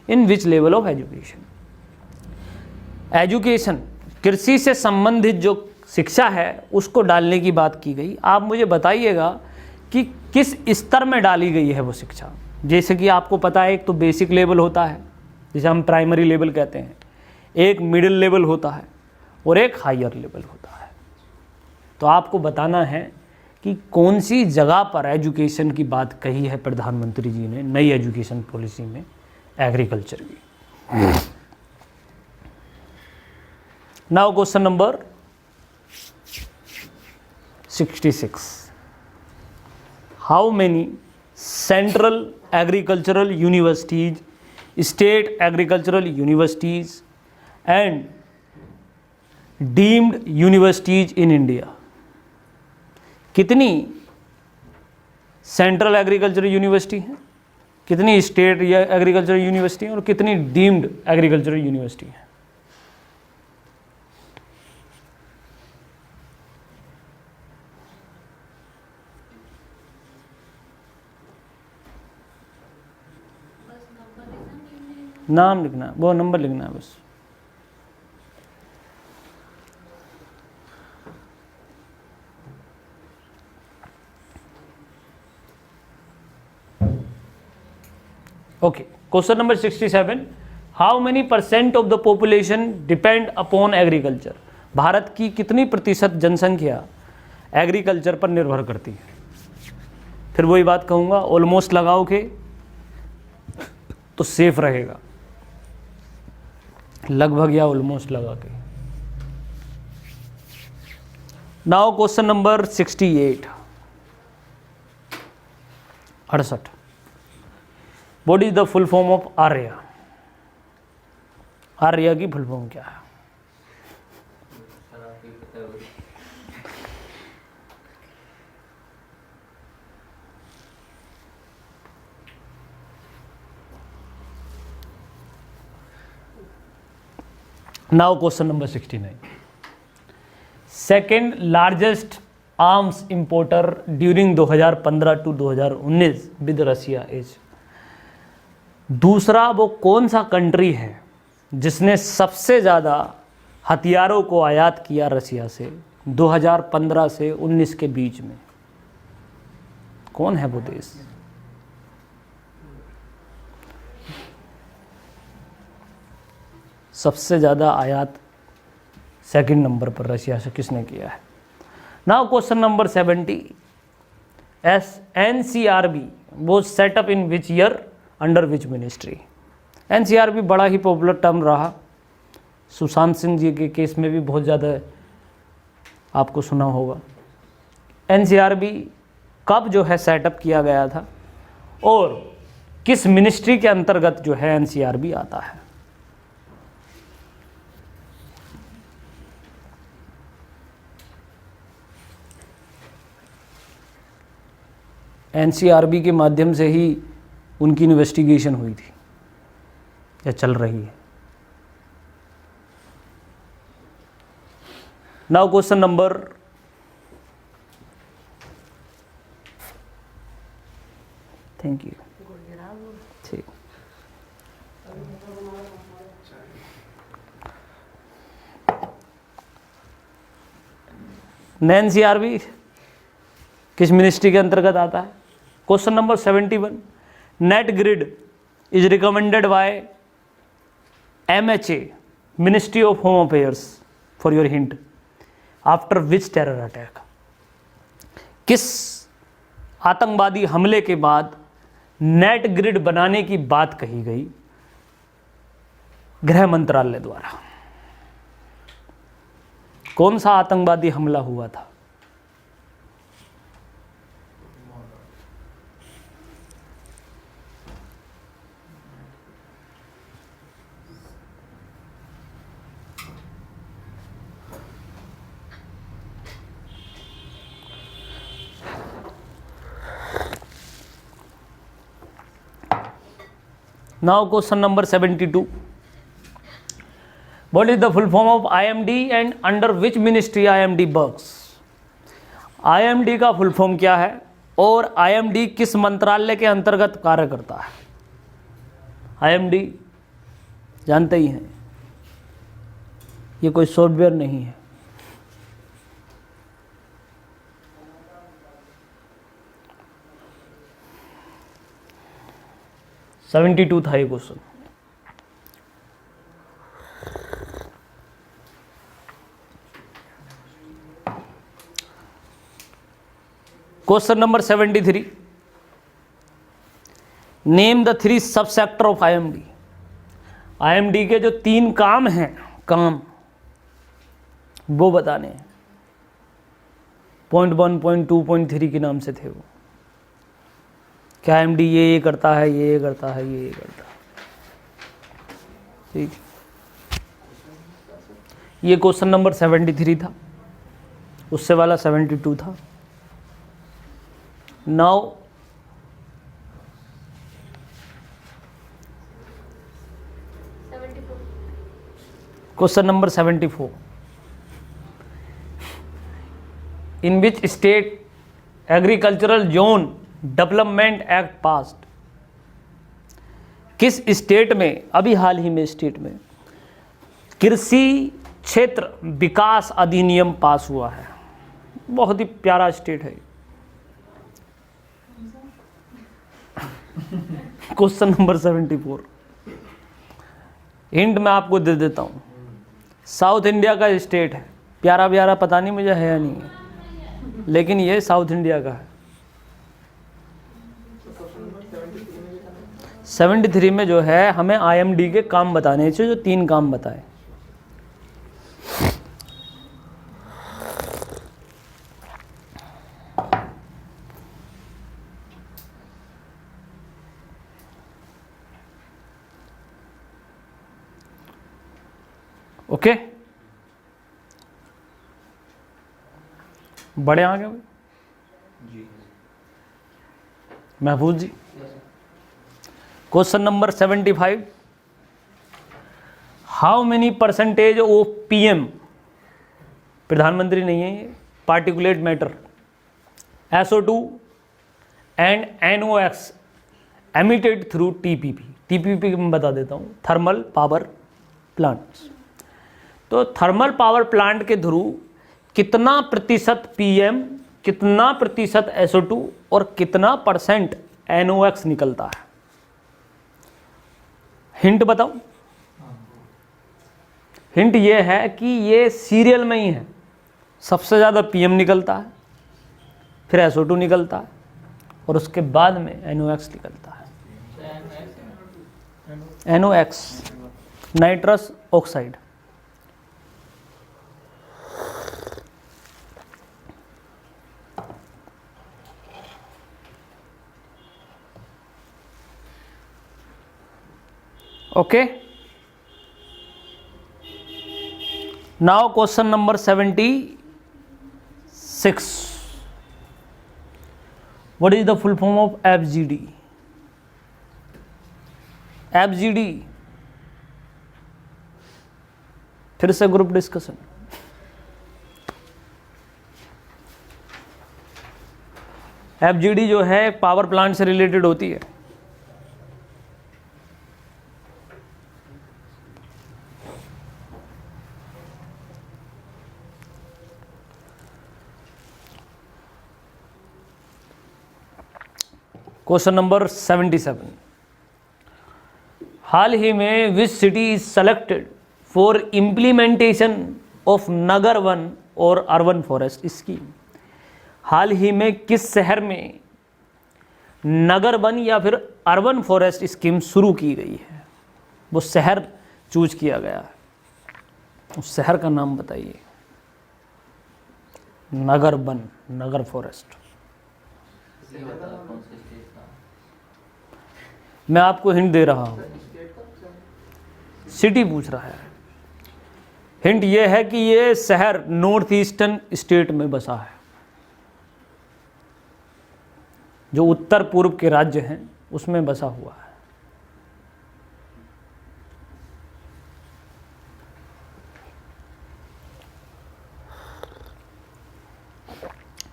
in which level of education, education कृषि से संबंधित जो शिक्षा है उसको डालने की बात की गई। आप मुझे बताइएगा कि किस स्तर में डाली गई है वो शिक्षा। जैसे कि आपको पता है, एक तो बेसिक लेवल होता है जिसे हम प्राइमरी लेवल कहते हैं, एक मिडिल लेवल होता है और एक हायर लेवल होता है। तो आपको बताना है कि कौन सी जगह पर एजुकेशन की बात कही है प्रधानमंत्री जी ने नई एजुकेशन पॉलिसी में एग्रीकल्चर की। Now question number 66, how many central agricultural universities, state agricultural universities and deemed universities in India, कितनी सेंट्रल एग्रीकल्चरल यूनिवर्सिटी हैं, कितनी स्टेट या एग्रीकल्चरल यूनिवर्सिटी हैं और कितनी डीम्ड एग्रीकल्चरल यूनिवर्सिटी हैं? नाम लिखना है, वो नंबर लिखना है बस। Okay, question number 67, how many % of the population depend upon agriculture, Bharat की कितनी प्रतिशत जनसंख्या एग्रीकल्चर पर निर्भर करती है? फिर वही बात कहूँगा, ऑलमोस्ट लगाओगे तो सेफ रहेगा, लगभग या ऑलमोस्ट लगा के। Now question number 68, 68, what is the full form of ARYA? ARYA की फुल फॉर्म क्या है? Now question number 69, second largest arms importer during 2015 to 2019 with Russia is, दूसरा वो कौन सा कंट्री है जिसने सबसे ज़्यादा हथियारों को आयात किया रशिया से 2015 से 19 के बीच में? कौन है वो देश? सबसे ज़्यादा आयात सेकंड नंबर पर रशिया से किसने किया है? Now question number 70, NCRB was set up in which year under which ministry? NCRB बड़ा ही पॉपुलर टर्म रहा, सुशांत सिंह जी के केस में भी बहुत ज़्यादा आपको सुना होगा। NCRB कब जो है सेटअप किया गया था और किस मिनिस्ट्री के अंतर्गत जो है NCRB आता है? NCRB के माध्यम से ही उनकी इन्वेस्टिगेशन हुई थी या चल रही है। Now question number, thank you, ठीक, NCRB किस मिनिस्ट्री के अंतर्गत आता है? Question number 71, net grid is recommended by MHA, Ministry of Home Affairs, for your hint, after which terror attack? किस आतंकवादी हमले के बाद नेट ग्रिड बनाने की बात कही गई गृह मंत्रालय द्वारा? कौन सा आतंकवादी हमला हुआ था? Now question number 72. What is the full form of IMD and under which ministry IMD works? IMD का फुल फॉर्म क्या है और IMD किस मंत्रालय के अंतर्गत कार्य करता है? IMD जानते ही हैं, ये कोई सॉफ्टवेयर नहीं है। सेवेंटी 72 था ये question. Question number 73, name the 3 सब सेक्टर ऑफ IMD। IMD के जो 3 काम हैं, काम वो बताने हैं। पॉइंट 1, पॉइंट 2, पॉइंट 3 के नाम से थे वो। क्या IMD ये करता है, ये करता है, ये करता है। ठीक, ये क्वेश्चन नंबर 73 था, उससे वाला 72 था। Now question number 74, in which state agricultural zone development act passed? किस स्टेट में, अभी हाल ही में स्टेट में कृषि क्षेत्र विकास अधिनियम पास हुआ है? बहुत ही प्यारा स्टेट है। क्वेश्चन नंबर 74, हिंट मैं आपको दे देता हूं, साउथ इंडिया का स्टेट है। प्यारा प्यारा पता नहीं मुझे है या नहीं है, लेकिन ये साउथ इंडिया का है। 73 में जो है हमें IMD के काम बताने चाहिए, जो 3 काम बताए। ओके, बड़े आगे जी, Mahfooz ji. Question number 75, how many percentage of PM, प्रधानमंत्री नहीं है ये, particulate matter, SO2 and NOx emitted through TPP। TPP मैं बता देता हूँ, थर्मल पावर प्लांट्स। तो थर्मल पावर प्लांट के थ्रू कितना प्रतिशत PM, कितना प्रतिशत SO2 और कितना % NOx निकलता है? हिंट बताऊं? हिंट ये है कि ये सीरियल में ही है। सबसे ज़्यादा PM निकलता है, फिर SO2 निकलता है और उसके बाद में NOx निकलता है। NOx, nitrous oxide. Okay, now question number 76, what is the full form of FGD? FGD, फिर से ग्रुप डिस्कशन। FGD जो है पावर प्लांट से रिलेटेड होती है। क्वेश्चन नंबर 77, हाल ही में which city is selected for implementation of Nagar one और अर्बन फॉरेस्ट स्कीम। हाल ही में किस शहर में नगर वन या फिर अर्बन फॉरेस्ट स्कीम शुरू की गई है? वो शहर चूज किया गया है, उस शहर का नाम बताइए। नगर वन, नगर फॉरेस्ट। मैं आपको हिंट दे रहा हूं, सिटी पूछ रहा है। हिंट ये है कि ये शहर नॉर्थ ईस्टर्न स्टेट में बसा है, जो उत्तर पूर्व के राज्य हैं उसमें बसा हुआ है।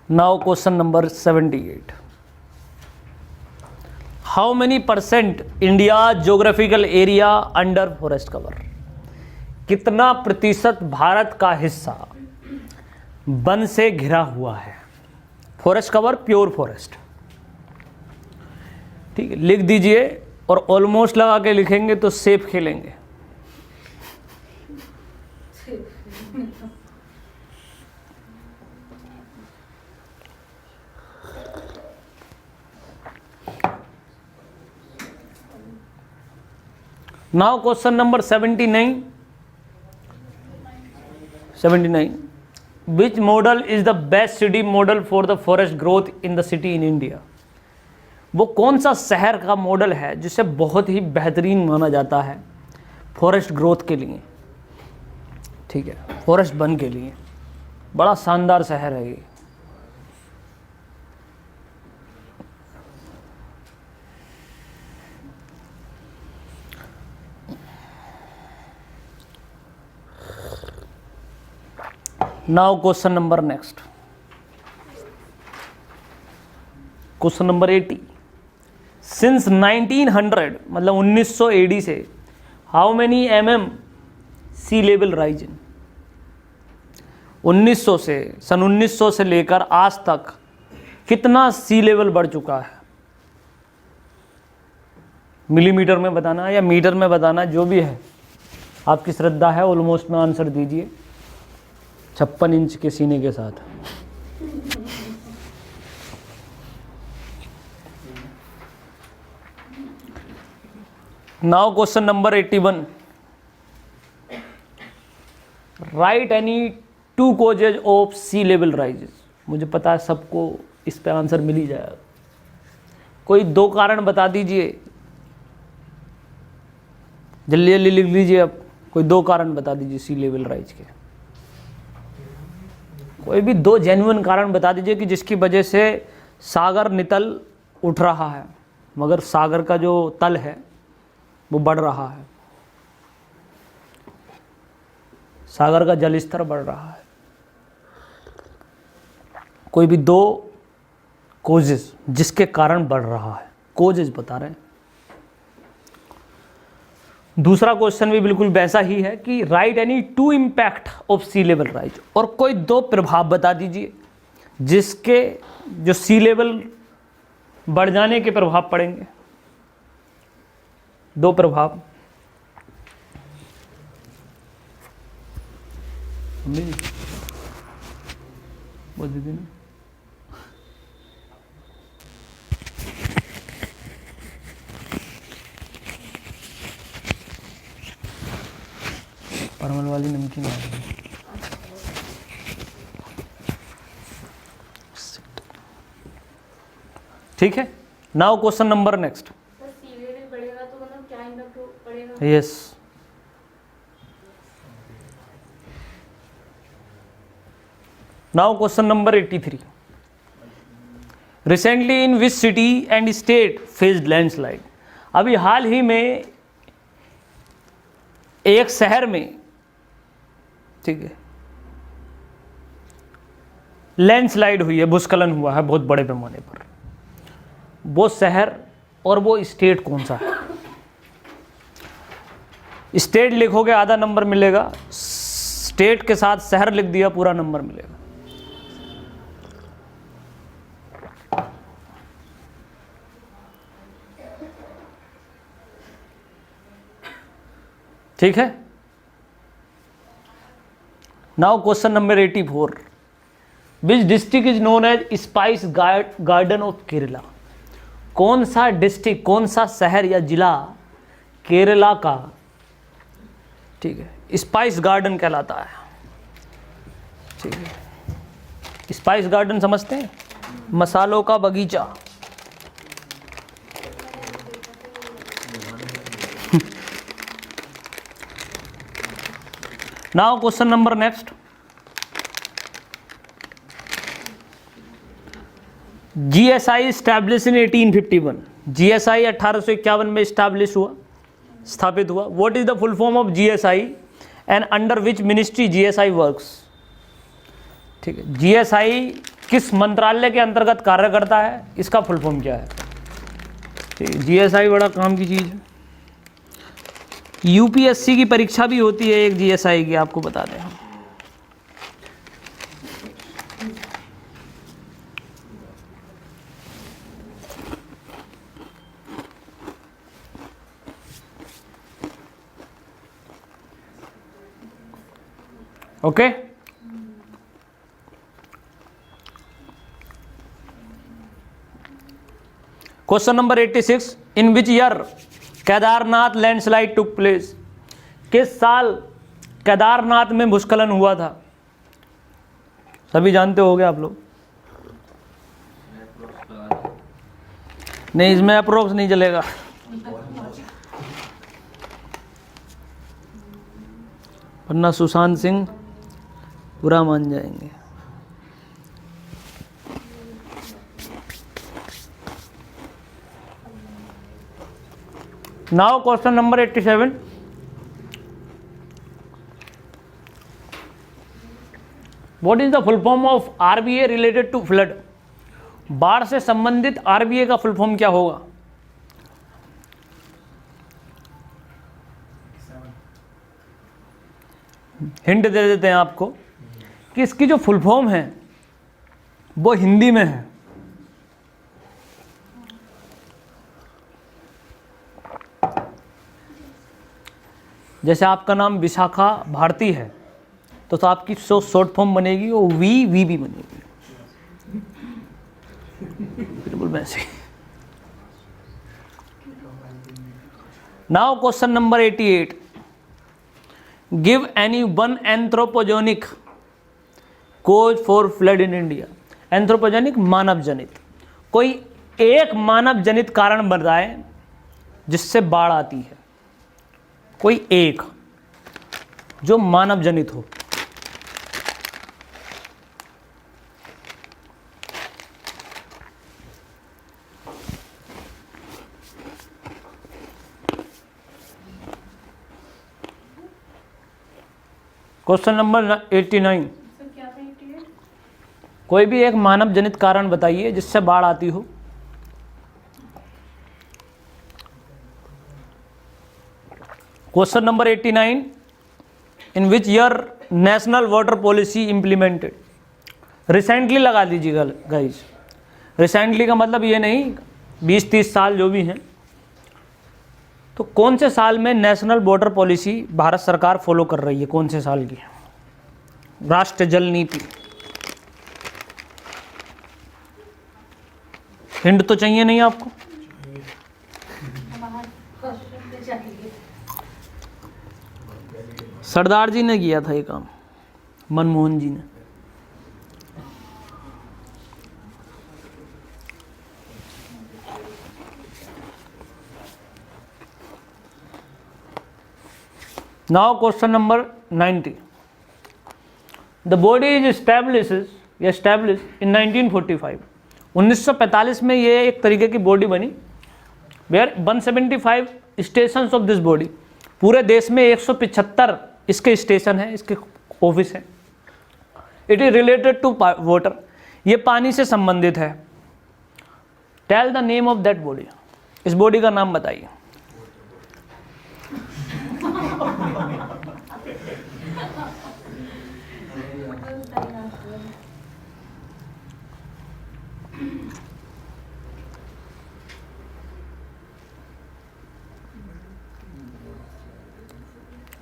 Now question number 78। How many percent India geographical area under forest cover? कितना प्रतिशत भारत का हिस्सा वन से घिरा हुआ है? Forest cover, pure forest. ठीक है, लिख दीजिए और ऑलमोस्ट लगा के लिखेंगे तो सेफ खेलेंगे। Now question number 79। Which model is the best city model for the forest growth in the city in India? वो कौन सा शहर का मॉडल है जिसे बहुत ही बेहतरीन माना जाता है फॉरेस्ट ग्रोथ के लिए? ठीक है, फॉरेस्ट वन के लिए बड़ा शानदार शहर है ये। Now question number next, question number 80। Since 1900 मतलब 1900 एडी से how many mm sea level rise in? 1900 से, सन 1900 से लेकर आज तक कितना सी लेवल बढ़ चुका है? मिलीमीटर में बताना या मीटर में बताना, जो भी है आपकी श्रद्धा है। ऑलमोस्ट में आंसर दीजिए 56 इंच के सीने के साथ। Now question number 81। Write any two causes of sea level rises. मुझे पता है सबको इस पे आंसर मिल ही जाएगा। कोई दो कारण बता दीजिए, जल्दी जल्दी लिख लीजिए। अब कोई दो कारण बता दीजिए सी लेवल राइज के। कोई भी दो जेन्युइन कारण बता दीजिए कि जिसकी वजह से सागर नितल उठ रहा है मगर सागर का जो तल है वो बढ़ रहा है, सागर का जल स्तर बढ़ रहा है। कोई भी दो कोजेस जिसके कारण बढ़ रहा है, कोजेस बता रहे हैं। दूसरा क्वेश्चन भी बिल्कुल वैसा ही है कि write any two impact of sea level rise. और कोई दो प्रभाव बता दीजिए जिसके जो सी लेवल बढ़ जाने के प्रभाव पड़ेंगे। दो प्रभाव। बोल दीजिए ना। परमल वाली नमकीन आ गई। ठीक है, now question number next. Yes, now question number 83। Recently in which city and state faced landslide? अभी हाल ही में एक शहर में, ठीक है, लैंडस्लाइड हुई है, भूस्खलन हुआ है बहुत बड़े पैमाने पर। वो शहर और वो स्टेट कौन सा है? स्टेट लिखोगे आधा नंबर मिलेगा, स्टेट के साथ शहर लिख दिया पूरा नंबर मिलेगा। ठीक है। Now question number 84, which district is known as spice garden of Kerala? कौन सा डिस्ट्रिक्ट, कौन सा शहर या जिला केरला का, ठीक है, स्पाइस गार्डन कहलाता है? ठीक है, स्पाइस गार्डन समझते हैं, मसालों का बगीचा। Now question number next, GSI establish in 1851। GSI 1851 में स्टैब्लिश हुआ, स्थापित हुआ। What is the full form of GSI and under which ministry GSI works? ठीक है, जीएसआई किस मंत्रालय के अंतर्गत कार्य करता है, इसका फुल फॉर्म क्या है? ठीक है, जीएसआई बड़ा काम की चीज है। यूपीएससी की परीक्षा भी होती है एक जीएसआई की, आपको बता दें हम। Okay, question number 86, in which year Kedarnath landslide took place? किस साल केदारनाथ में भूस्खलन हुआ था? सभी जानते होंगे आप लोग। नहीं, इसमें अप्रोक्स नहीं चलेगा। वरना सुशांत सिंह बुरा मान जाएंगे। Now question number 87, what is the full form of RBA related to flood? बाढ़ से संबंधित आरबीए का फुल फॉर्म क्या होगा? हिंट दे देते हैं आपको कि इसकी जो फुल फॉर्म है वो हिंदी में है। जैसे आपका नाम विशाखा भारती है तो आपकी शॉर्ट फॉर्म बनेगी वो वी भी बनेगी, बिल्कुल वैसे। Now question number 88, give any one anthropogenic cause for flood in India. Anthropogenic मानव जनित, कोई एक मानव जनित कारण बताएं जिससे बाढ़ आती है। कोई एक जो मानव जनित हो। क्वेश्चन नंबर 89, कोई भी एक मानव जनित कारण बताइए जिससे बाढ़ आती हो। Question number 89, in which year national water policy implemented? Recently लगा दीजिएगा गाइज। रिसेंटली का मतलब ये नहीं 20-30 साल जो भी हैं। तो कौन से साल में नेशनल वाटर पॉलिसी भारत सरकार फॉलो कर रही है? कौन से साल की? राष्ट्रीय जल नीति। हिंट तो चाहिए नहीं आपको? सरदार जी ने किया था ये काम, मनमोहन जी ने। Now question number 90, the body is established in 1945। 1945 में ये एक तरीके की बॉडी बनी, where 175 station of this body. पूरे देश में 175 इसके स्टेशन है, इसके ऑफिस है। It is related to water, ये पानी से संबंधित है। Tell the name of that body, इस बॉडी का नाम बताइए।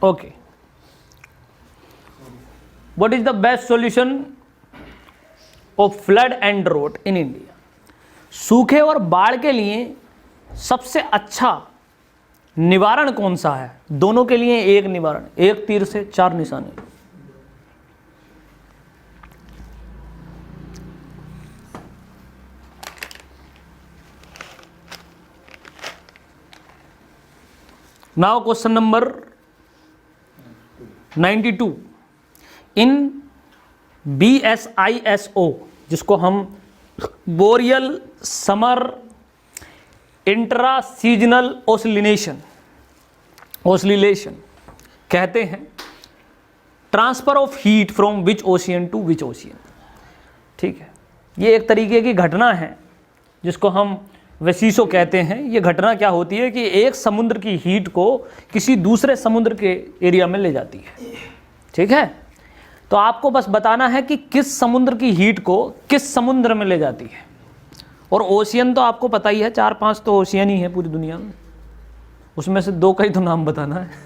Okay, what is the best solution of flood and drought in India? सूखे और बाढ़ के लिए सबसे अच्छा निवारण कौन सा है? दोनों के लिए एक निवारण, एक तीर से चार निशाने। Now question number 92। In BSISO, जिसको हम boreal summer intra seasonal oscillation कहते हैं, transfer of heat from which ocean to which ocean. ठीक है, ये एक तरीके की घटना है जिसको हम वेसिसो कहते हैं। ये घटना क्या होती है कि एक समुद्र की हीट को किसी दूसरे समुद्र के एरिया में ले जाती है। ठीक है, तो आपको बस बताना है कि किस समुद्र की हीट को किस समुद्र में ले जाती है। और ओशियन तो आपको पता ही है, 4-5 तो ओशियन ही है पूरी दुनिया में, उसमें से 2 का ही तो नाम बताना है।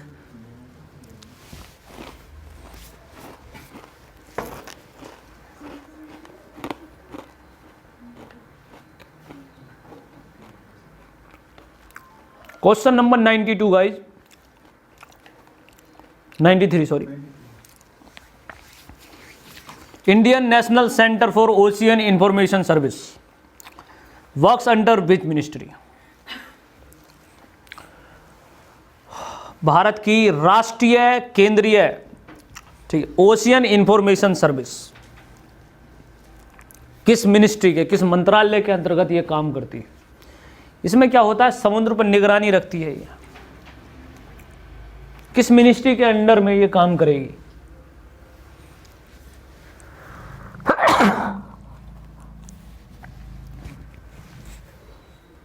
Question number 92 guys, 93 sorry. Indian national centre for ocean information service works under which ministry? Bharat की राष्ट्रीय केंद्रीय, ठीक, ओशियन इंफॉर्मेशन सर्विस किस मिनिस्ट्री के, किस मंत्रालय के अंतर्गत ये काम करती है? इसमें क्या होता है, समुद्र पर निगरानी रखती है। ये किस मिनिस्ट्री के अंडर में ये काम करेगी?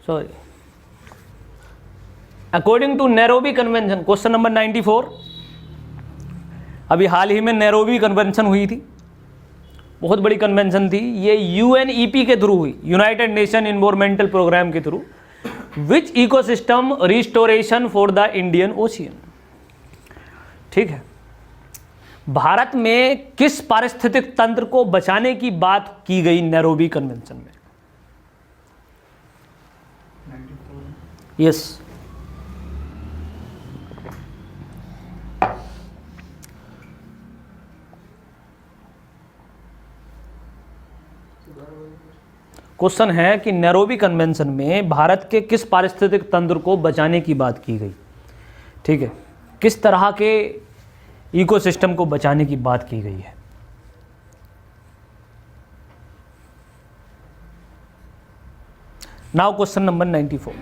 Sorry, according to Nairobi convention, question number 94। अभी हाल ही में नैरोबी कन्वेंशन हुई थी, बहुत बड़ी कन्वेंशन थी। ये UNEP के थ्रू हुई, यूनाइटेड नेशन एनवायरमेंटल प्रोग्राम के through. Which ecosystem restoration for the Indian ocean? ठीक है, भारत में किस पारिस्थितिक तंत्र को बचाने की बात की गई नैरोबी कन्वेंशन में? यस, क्वेश्चन है कि नैरोबी कन्वेंशन में भारत के किस पारिस्थितिक तंत्र को बचाने की बात की गई? ठीक है, किस तरह के इकोसिस्टम को बचाने की बात की गई है? Now question number 94।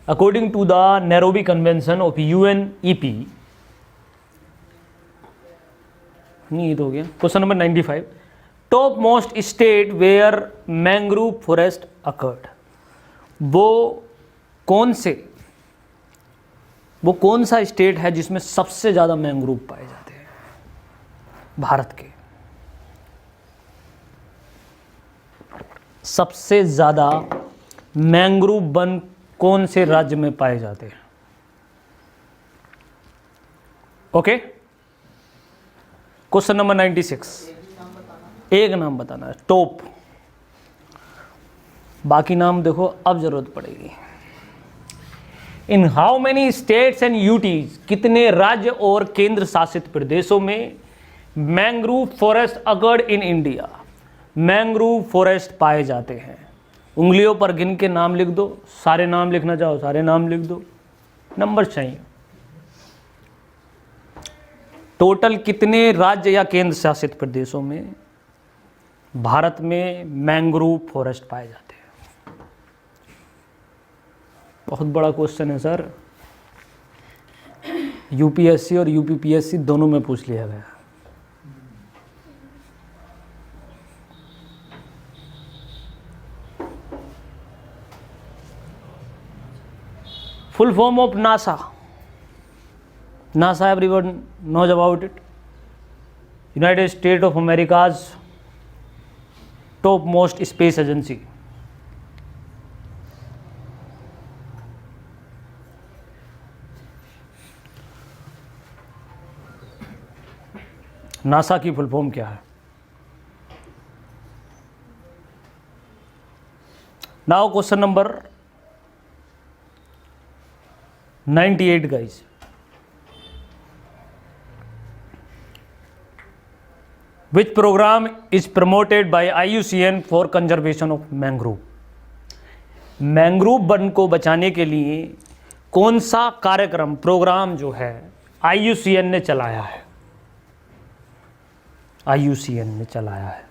According to the Nairobi convention of UNEP, नहीं तो हो गया। Question number 95। Top most state where mangrove forest occurred, वो कौन सा स्टेट है जिसमें सबसे ज्यादा मैंग्रोव पाए जाते हैं भारत के? सबसे ज्यादा मैंग्रोव वन कौन से राज्य में पाए जाते हैं? Okay, question number 96। एक नाम बताना है, टॉप, बाकी नाम देखो अब जरूरत पड़ेगी। इन how many states and UTs, कितने राज्य और केंद्र शासित प्रदेशों में mangrove forest occurred in India, mangrove forest पाए जाते हैं? उंगलियों पर गिन के नाम लिख दो, सारे नाम लिखना चाहो सारे नाम लिख दो, नंबर चाहिए। टोटल कितने राज्य या केंद्र शासित प्रदेशों में भारत में मैंग्रोव फॉरेस्ट पाए जाते हैं? बहुत बड़ा क्वेश्चन है सर, UPSC और UPPSC दोनों में पूछ लिया गया। Full form of NASA? NASA everyone knows about it, United State of America's top most space agency. NASA की फुल फॉर्म क्या है? Now question number 98 guys. Which program is promoted by IUCN for conservation of mangrove? Mangrove one को बचाने के लिए कौन सा कार्यक्रम प्रोग्राम जो है IUCN ने चलाया है? IUCN ने चलाया है.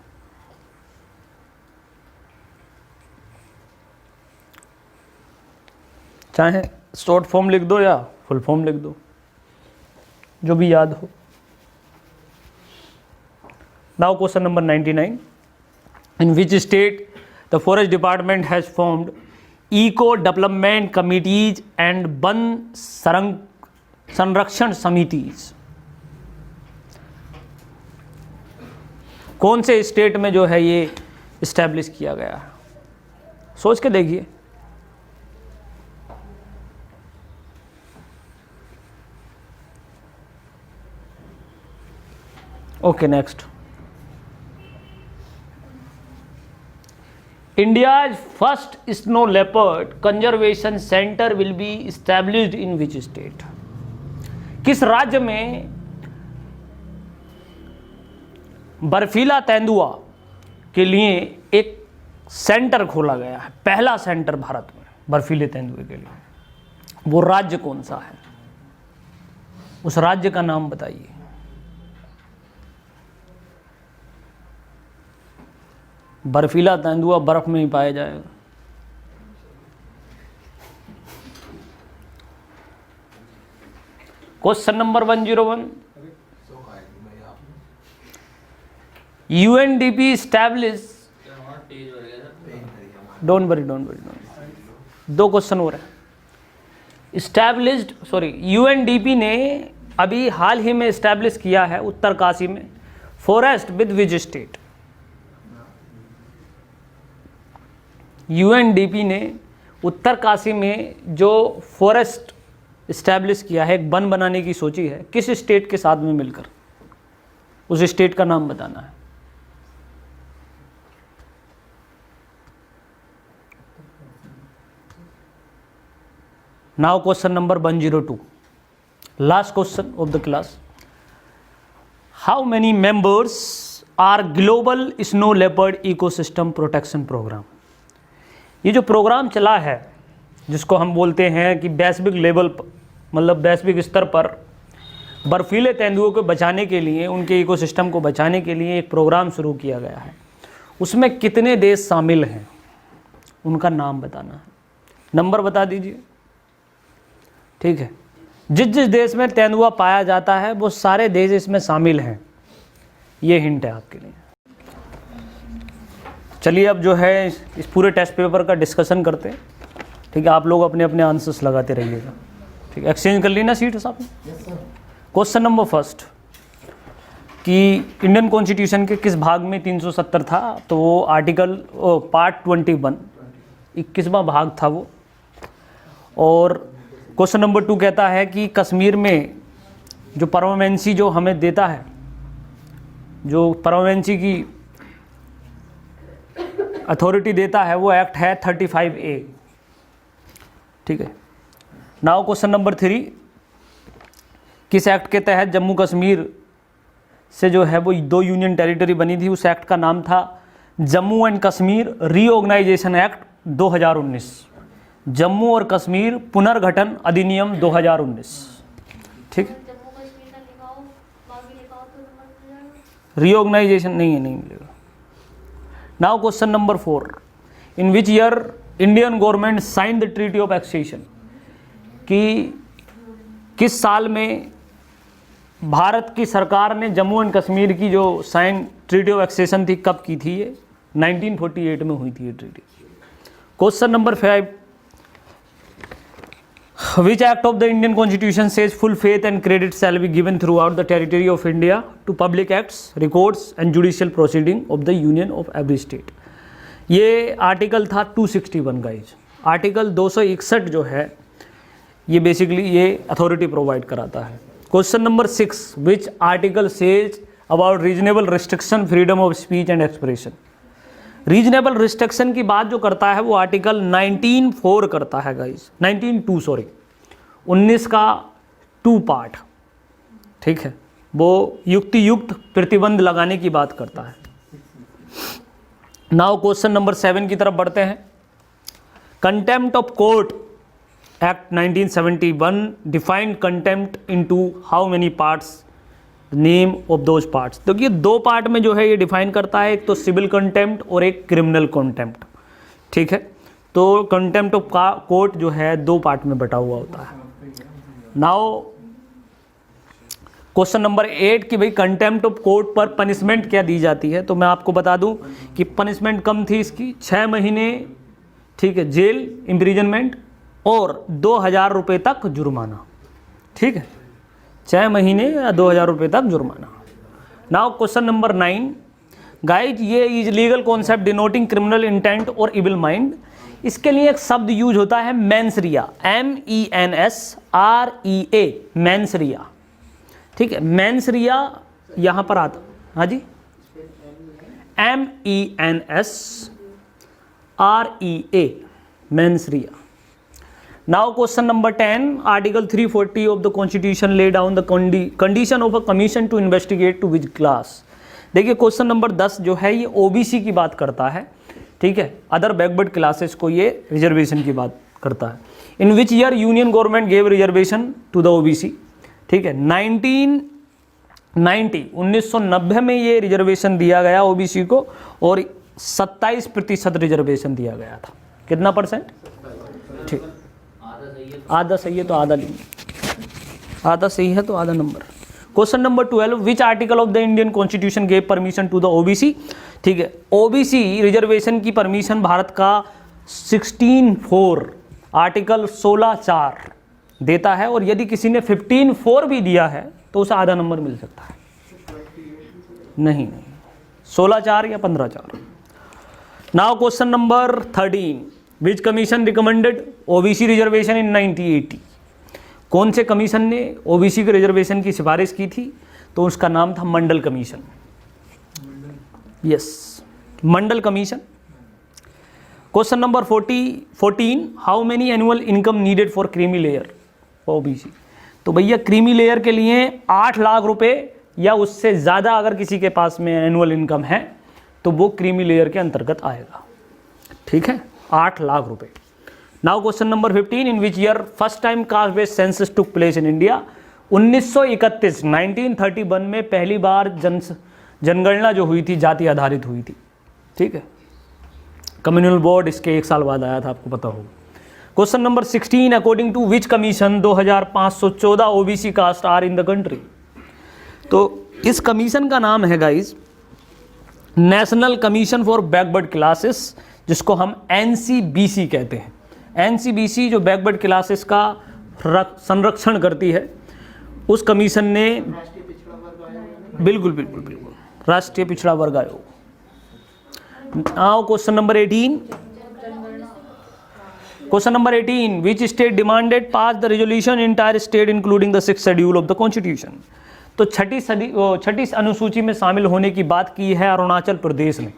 चाहे शॉर्ट फॉर्म लिख दो या फुल फॉर्म लिख दो, जो भी याद हो. Now question number 99. In which state the forest department has formed eco development committees and वन संरक्षण समितिज? कौन से स्टेट में जो है ये इस्टेब्लिश किया गया है? सोच के देखिए. Okay, next. India's first snow leopard conservation center will be established in which state? किस राज्य में बर्फीला तेंदुआ के लिए एक सेंटर खोला गया है? पहला सेंटर भारत में बर्फीले तेंदुए के लिए. वो राज्य कौन सा है? उस राज्य का नाम बताइए. बर्फीला तेंदुआ बर्फ में ही पाया जाएगा. Question number 101. UNDP establish. Don't worry. दो क्वेश्चन हो रहे हैं. स्टैब्लिश्ड, सॉरी, UNDP ने अभी हाल ही में इस्टेब्लिश किया है उत्तरकाशी में forest with which state? UNDP ने उत्तरकाशी में जो फॉरेस्ट इस्टेब्लिश किया है, एक वन बनाने की सोची है, किस स्टेट के साथ में मिलकर? उस स्टेट का नाम बताना है. Now question number 102. Last question of the class. How many members are global snow leopard ecosystem protection programme? ये जो प्रोग्राम चला है, जिसको हम बोलते हैं कि वैश्विक लेवल, मतलब वैश्विक स्तर पर बर्फीले तेंदुओं को बचाने के लिए, उनके इकोसिस्टम को बचाने के लिए एक प्रोग्राम शुरू किया गया है. उसमें कितने देश शामिल हैं? उनका नाम बताना है. नंबर बता दीजिए. ठीक है. जिस जिस देश में तेंदुआ पाया जाता है वो सारे देश इसमें शामिल हैं. ये हिंट है आपके लिए. चलिए अब जो है इस पूरे टेस्ट पेपर का डिस्कशन करते हैं. ठीक है, आप लोग अपने अपने आंसर्स लगाते रहिएगा. ठीक है, एक्सचेंज कर ली ना सीट साहब? क्वेश्चन नंबर फर्स्ट कि इंडियन कॉन्स्टिट्यूशन के किस भाग में 370 था? तो वो आर्टिकल पार्ट 21 21वां भाग था वो. और क्वेश्चन नंबर 2 कहता है कि कश्मीर में जो परमानेंसी जो हमें देता है, जो परमानेंसी की अथॉरिटी देता है, वो एक्ट है 35A. ठीक है. Now question number 3. किस एक्ट के तहत जम्मू कश्मीर से जो है वो 2 यूनियन टेरिटरी बनी थी? उस एक्ट का नाम था Jammu and Kashmir reorganisation act 2019. Jammu और कश्मीर पुनर्गठन अधिनियम 2019. ठीक. रीऑर्गेनाइजेशन नहीं है, नहीं मिलेगा. Now question number 4. In which year Indian government sign the treaty of accession? कि किस साल में भारत की सरकार ने जम्मू एंड कश्मीर की जो साइन ट्रीटी ऑफ एक्सेशन थी, कब की थी? ये 1948 में हुई थी ये treaty. Question number 5. Which act of the Indian Constitution says full faith and credit shall be given throughout the territory of India to public acts, records and judicial proceeding of the Union of every state? ये article था 261 guys. Article 261 जो है ये basically ये authority provide कराता है. Question number 6. Which article says about reasonable restriction freedom of speech and expression. Reasonable restriction की बात जो करता है वो आर्टिकल 19(4) करता है गाइस, 19(2) सॉरी, 19 का 2 पार्ट, ठीक है, वो युक्ति युक्त प्रतिबंध लगाने की बात करता है। नाउ क्वेश्चन नंबर 7 की तरफ बढ़ते हैं। Contempt of court act 1971 defined contempt into how many parts, name of those parts. तो ये 2 पार्ट में जो है ये डिफाइन करता है, एक तो सिविल कंटेम्प्ट और एक क्रिमिनल कंटेम्प्ट, ठीक है। तो कंटेम्प्ट ऑफ कोर्ट जो है 2 पार्ट में बटा हुआ होता है। नाउ क्वेश्चन नंबर 8 कि भाई कंटेम्प्ट ऑफ कोर्ट पर पनिशमेंट क्या दी जाती है। तो मैं आपको बता दूं कि पनिशमेंट कम थी इसकी, 6 महीने, ठीक है, जेल इम्प्रिजनमेंट और 2000 रुपये तक जुर्माना, ठीक है, 6 महीने या 2000 रुपये तक जुर्माना। नाउ क्वेश्चन नंबर 9 गाइज, ये is legal concept denoting criminal intent और इविल माइंड। इसके लिए एक शब्द यूज होता है मेंसरिया, MENSREA, मेंसरिया, ठीक है। मेंसरिया यहां पर आता, हाँ जी, MENSREA, mens rea. Now question number 10, Article 340 of the Constitution lay down the condition of a commission to investigate to which class। देखिए क्वेश्चन नंबर 10 जो है ये ओबीसी की बात करता है, ठीक है, अदर बैकवर्ड क्लासेस को ये रिजर्वेशन की बात करता है। In which year union government gave reservation to the OBC, ठीक है, 1990 में ये रिजर्वेशन दिया गया ओबीसी को और 27% रिजर्वेशन दिया गया था। कितना %? ठीक, आधा सही है तो आधा लेंगे, आधा सही है तो आधा नंबर। Question number 12, which article of the Indian constitution gave permission to the OBC, ठीक है। ओबीसी रिजर्वेशन की परमिशन भारत का 16(4) आर्टिकल 16(4) देता है, और यदि किसी ने 15(4) भी दिया है तो उसे आधा नंबर मिल सकता है। नहीं, 16(4) या 15(4). नाउ क्वेश्चन नंबर 13, विच कमीशन रिकमेंडेड ओबीसी रिजर्वेशन इन 1980। कौन से कमीशन ने ओबीसी के रिजर्वेशन की सिफारिश की थी? तो उसका नाम था Mandal commission. Yes, Mandal commission. Question number 14, how many annual income needed for creamy layer OBC. तो भैया क्रीमी लेयर के लिए 8 लाख रुपए या उससे ज़्यादा अगर किसी के पास में एनुअल इनकम है तो वो क्रीमी लेयर के अंतर्गत आएगा, ठीक है, 8 लाख रुपए। Now question number 15, in which year first time caste based census took place in India. 1931 में पहली बार जनगणना जो हुई थी जाति आधारित हुई थी, ठीक है। कम्युनल बोर्ड इसके 1 साल बाद आया था, आपको पता होगा। Question number 16, according to which commission 2514 OBC caste are in the country. तो इस कमीशन का नाम है guys national commission for backward classes, जिसको हम NCBC कहते हैं। NCBC जो बैकवर्ड क्लासेस का संरक्षण करती है, उस कमीशन ने बिल्कुल राष्ट्रीय पिछड़ा वर्ग आयोग। Now question number 18, which state demanded pass the resolution entire state including the 6th schedule of the constitution. तो छठी अनुसूची में शामिल होने की बात की है अरुणाचल प्रदेश ने,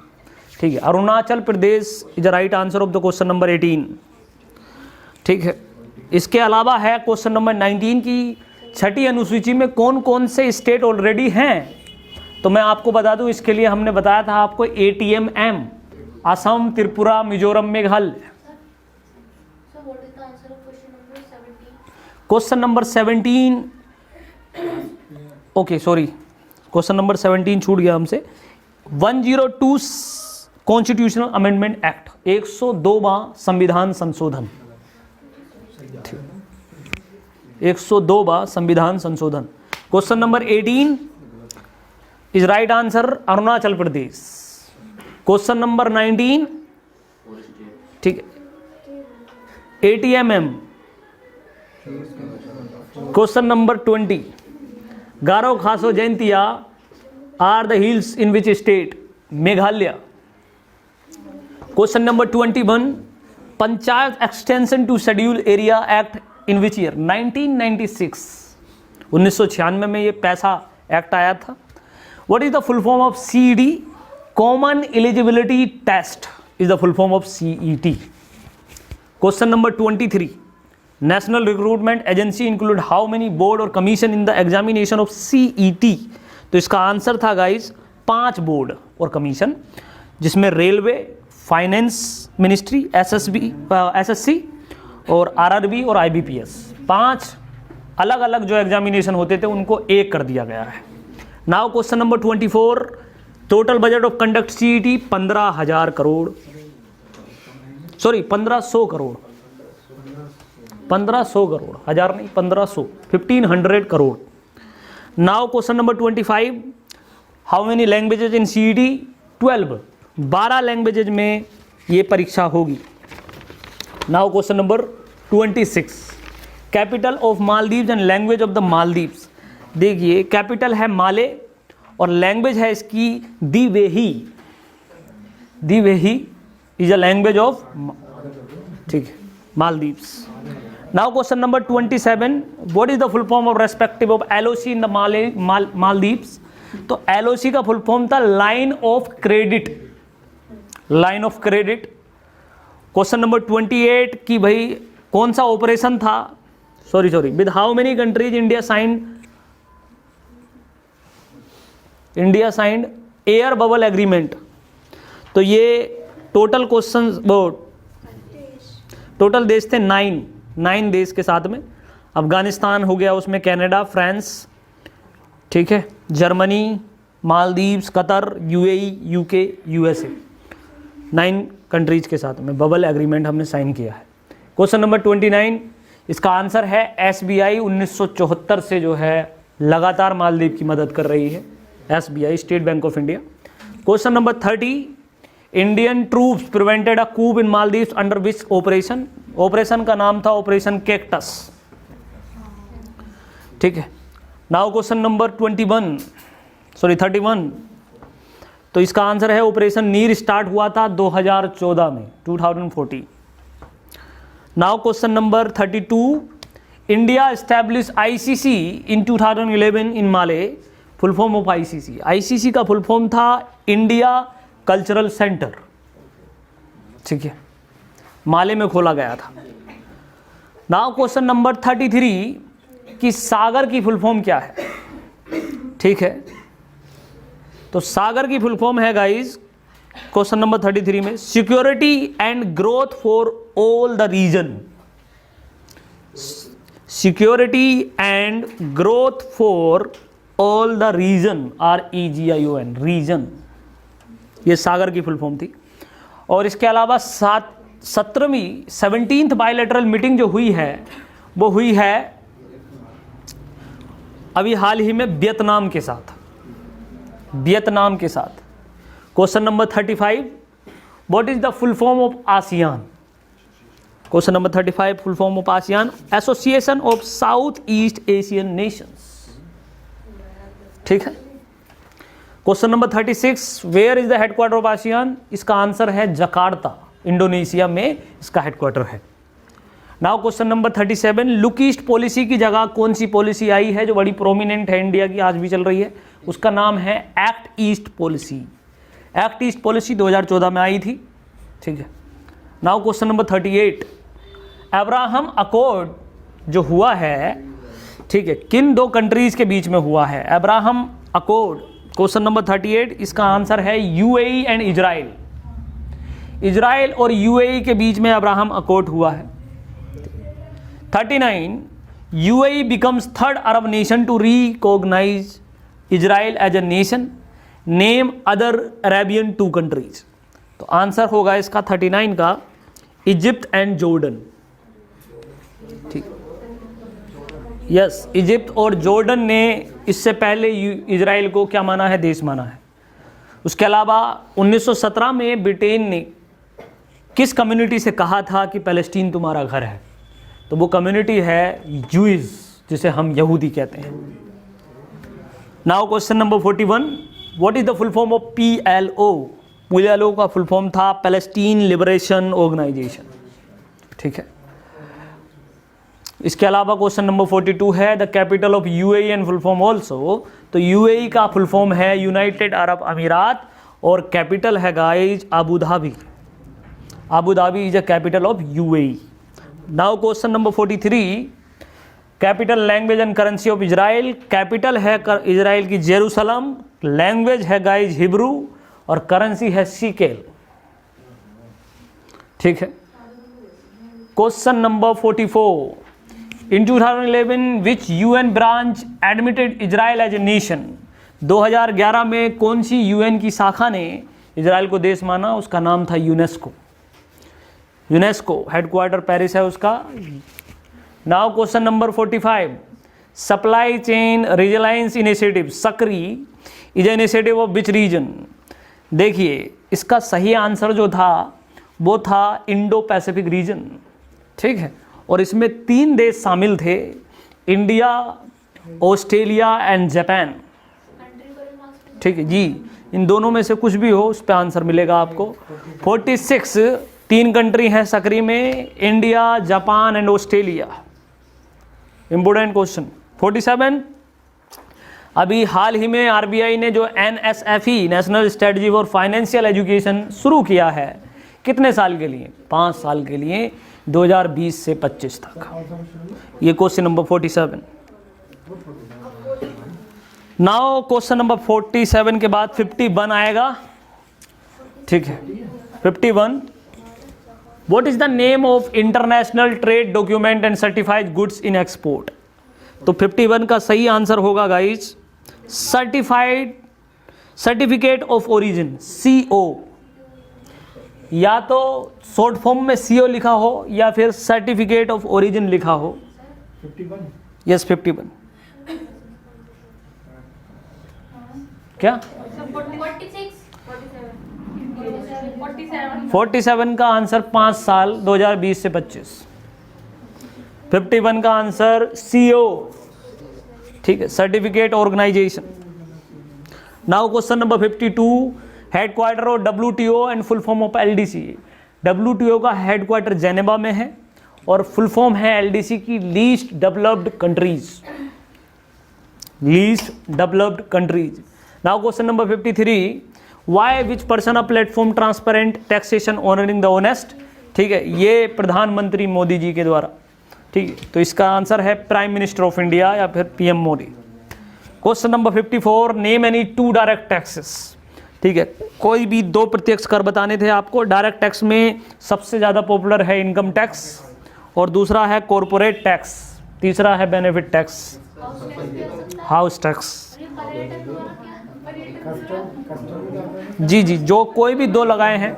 ठीक है। Arunachal Pradesh is the right answer of the question number 18, ठीक है। इसके अलावा है क्वेश्चन नंबर 19 की छठी अनुसूची में कौन कौन से स्टेट ऑलरेडी हैं। तो मैं आपको बता दूं, इसके लिए हमने बताया था आपको ATM-M, Assam, Tripura, Mizoram, Meghalaya. Question number 17, okay sorry, question number 17 छूट गया हमसे। 102 कॉन्स्टिट्यूशनल अमेंडमेंट एक्ट, 102वां संविधान संशोधन, 102वां संविधान संशोधन। Question number 18 is right answer Arunachal Pradesh. Question number 19, ठीक है, ATM-M। Question number 20, Garo Khasi Jaintia are the hills in which state, Meghalaya. Question number 21, panchayat extension to schedule area act in which year, 1996। 1996 में ये पैसा एक्ट आया था। What is the full form of CET? Common Eligibility Test is the full form of CET. Question number 23. National Recruitment Agency include how many board or commission in the examination of CET? तो इसका answer था guys 5 board और commission, जिसमें railway, finance ministry, SSC और RRB और IBPS, 5 अलग अलग जो एग्जामिनेशन होते थे उनको एक कर दिया गया है। Now question number 24। Total budget of conduct CET 15,000 crore, sorry 1500 crore, 1500 crore, हजार नहीं 1500, 1500 crore. Now question number 25। How many languages in CET? 12 languages में ये परीक्षा होगी। Now question number 26। Capital of Maldives and language of the Maldives. देखिए कैपिटल है माले और लैंग्वेज है इसकी Dhivehi. Dhivehi is a language of, ठीक है, Maldives. Now question number 27। What is the full form of respective of LOC in the Maldives? तो LOC का फुल फॉर्म था line of credit, line of credit. Question number 28 कि भाई कौन सा ऑपरेशन था, sorry with how many countries India signed air bubble agreement? तो ये टोटल क्वेश्चन, वो टोटल देश थे 9 देश के साथ में। अफगानिस्तान हो गया, उसमें कनाडा, फ्रांस, ठीक है, Germany, Maldives, Qatar, UAE, UK, USA, 9 countries के साथ में बबल एग्रीमेंट हमने साइन किया है। Question number 29। इसका आंसर है SBI 1974 से जो है लगातार मालदीव की मदद कर रही है, SBI, State Bank of India. Question number 30। Indian troops prevented a coup in Maldives under which operation? Operation का नाम था ऑपरेशन कैक्टस, ठीक है। Now question number 31। तो इसका आंसर है ऑपरेशन नीर स्टार्ट हुआ था 2014 में, 2014। Now question number 32। India establish ICC in 2011 in Male. Full form of ICC का फुल फॉर्म था इंडिया कल्चरल सेंटर, ठीक है, माले में खोला गया था। नाउ क्वेश्चन नंबर 33 कि सागर की फुल फॉर्म क्या है, ठीक है। तो सागर की फुल फॉर्म है गाइस, क्वेश्चन नंबर 33 में, security and growth for all the region. Security and growth for all the region, REGION, region, ये सागर की फुल फॉर्म थी। और इसके अलावा 17th बायलैटरल मीटिंग जो हुई है वो हुई है अभी हाल ही में वियतनाम के साथ, वियतनाम के साथ। Question number 35। What is the full form of ASEAN? Question number 35 full form of ASEAN, association of South East Asian nations, ठीक है। Question number 36। Where is the headquarter of ASEAN? इसका answer है Jakarta, Indonesia में इसका headquarter है। Now question number 37। Look east policy की जगह कौन सी पॉलिसी आई है जो बड़ी प्रोमिनेंट है इंडिया की, आज भी चल रही है? उसका नाम है act east policy. Act east policy 2014 में आई थी, ठीक है। Now question number 38। Abraham accord जो हुआ है, ठीक है, किन 2 कंट्रीज के बीच में हुआ है अब्राहम अकॉर्ड? क्वेश्चन नंबर 38, इसका आंसर है UAE एंड इजराइल। इजराइल और UAE के बीच में अब्राहम अकॉर्ड हुआ है। 39। UAE becomes third Arab nation to recognize Israel as a nation. Name other Arabian 2 countries. तो आंसर होगा इसका 39 का इजिप्ट एंड जॉर्डन, ठीक। यस, इजिप्ट और जॉर्डन ने इससे पहले इजराइल को क्या माना है? देश माना है। उसके अलावा 1917 में ब्रिटेन ने किस कम्युनिटी से कहा था कि पैलेस्टीन तुम्हारा घर है? तो वो कम्युनिटी है जूइज, जिसे हम यहूदी कहते हैं। Now question number 41। What is the full form of PLO? PLO का फुल फॉर्म था पैलेस्टीन लिबरेशन ऑर्गेनाइजेशन, ठीक है। इसके अलावा क्वेश्चन नंबर 42 है the capital of UAE and full form also. तो यूएई का फुल फॉर्म है यूनाइटेड अरब अमीरात और कैपिटल है guys Abu Dhabi. Abu Dhabi is a capital of UAE. Now question number 43 capital language and currency of Israel. Capital है Israel की Jerusalem, language है guys Hebrew और currency है shekel. ठीक है। Question number 44 in 2011 which UN branch admitted Israel as a nation. 2011 में कौन सी UN की शाखा ने इजराइल को देश माना? उसका नाम था यूनेस्को। यूनेस्को हेडक्वार्टर पेरिस है उसका। Now question number 45 supply chain resilience initiative सक्री is initiative of which region. देखिए इसका सही आंसर जो था वो था इंडो पैसिफिक रीजन। ठीक है। और इसमें 3 देश शामिल थे, इंडिया, ऑस्ट्रेलिया एंड जापान। ठीक है जी, इन दोनों में से कुछ भी हो उस पर आंसर मिलेगा आपको। 46 3 कंट्री हैं सक्रिय में, India, Japan and Australia. Important question. 47 अभी हाल ही में आरबीआई ने जो NSFE national strategy for financial education शुरू किया है, कितने साल के लिए? 5 साल के लिए, 2020 से 25 तक। ये question number 47। Now question number 47 के बाद 51 आएगा। ठीक है। 51 what is the name of international trade document and certified goods in export. तो 51 का सही आंसर होगा guys certificate of origin, CO। या तो शॉर्ट फॉर्म में CO लिखा हो या फिर सर्टिफिकेट ऑफ ओरिजिन लिखा हो। 51 यस 51 क्या 47 का आंसर 5 साल 2020 से 25। 51 का आंसर CO। ठीक है, certificate organisation. Now question number 52 headquarter of WTO and full form of LDC। WTO का हेडक्वार्टर जेनेवा में है और फुल फॉर्म है LDC की least developed countries. Least developed countries. Now question number 53 why which person a platform transparent taxation honouring the honest. ठीक है, ये प्रधानमंत्री मोदी जी के द्वारा। ठीक है, तो इसका आंसर है प्राइम मिनिस्टर ऑफ इंडिया या फिर PM Modi. Question number 54 name any 2 direct taxes. ठीक है, कोई भी 2 प्रत्यक्ष कर बताने थे आपको। डायरेक्ट टैक्स में सबसे ज़्यादा पॉपुलर है इनकम टैक्स और दूसरा है कॉरपोरेट टैक्स, तीसरा है बेनिफिट टैक्स, हाउस टैक्स। जी जी, जो कोई भी 2 लगाए हैं।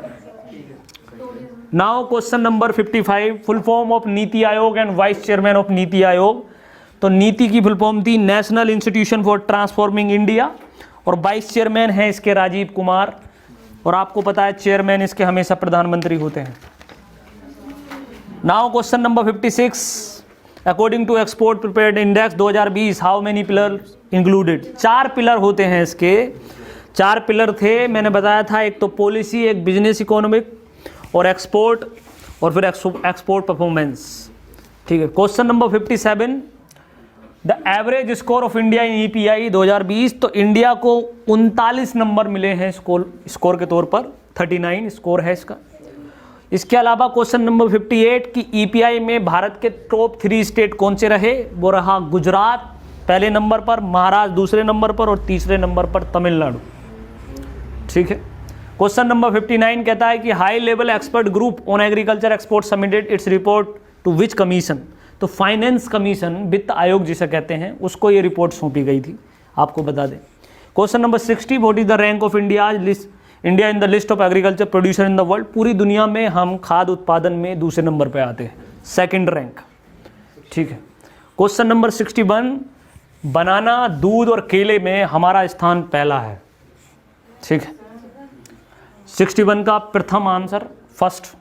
Now question number 55 full form of NITI Aayog and vice chairman of NITI Aayog. तो नीति की फुल फॉर्म थी national institution for transforming India और वाइस चेयरमैन है इसके राजीव कुमार। और आपको पता है चेयरमैन इसके हमेशा प्रधानमंत्री होते हैं। Now question number 56 according to export prepared index 2020 how many pillar included. 4 pillar होते हैं इसके। 4 पिलर थे, मैंने बताया था, एक तो पॉलिसी, एक बिजनेस इकोनॉमिक और एक्सपोर्ट और फिर एक्सपोर्ट परफॉर्मेंस। ठीक है। Question number 57 the average score of India in EPI 2020। तो इंडिया को 39 नंबर मिले हैं स्कोर के तौर पर, 39 स्कोर है इसका। इसके अलावा क्वेश्चन नंबर 58 की EPI में भारत के टॉप 3 स्टेट कौन से रहे। वो रहा गुजरात पहले नंबर पर, महाराष्ट्र दूसरे नंबर पर और तीसरे नंबर पर तमिलनाडु। ठीक है। क्वेश्चन नंबर 59 कहता है कि high level expert group on agriculture export submitted its report to which commission. तो फाइनेंस कमीशन, वित्त आयोग जिसे कहते हैं, उसको ये रिपोर्ट सौंपी गई थी, आपको बता दें। Question number 60 what is the rank of India in the list of agriculture producer in the world. पूरी दुनिया में हम खाद्य उत्पादन में दूसरे नंबर पे आते हैं, 2nd रैंक। ठीक है। क्वेश्चन नंबर 61 बनाना, दूध और केले में हमारा स्थान पहला है। ठीक है, 61 का प्रथम answer, first.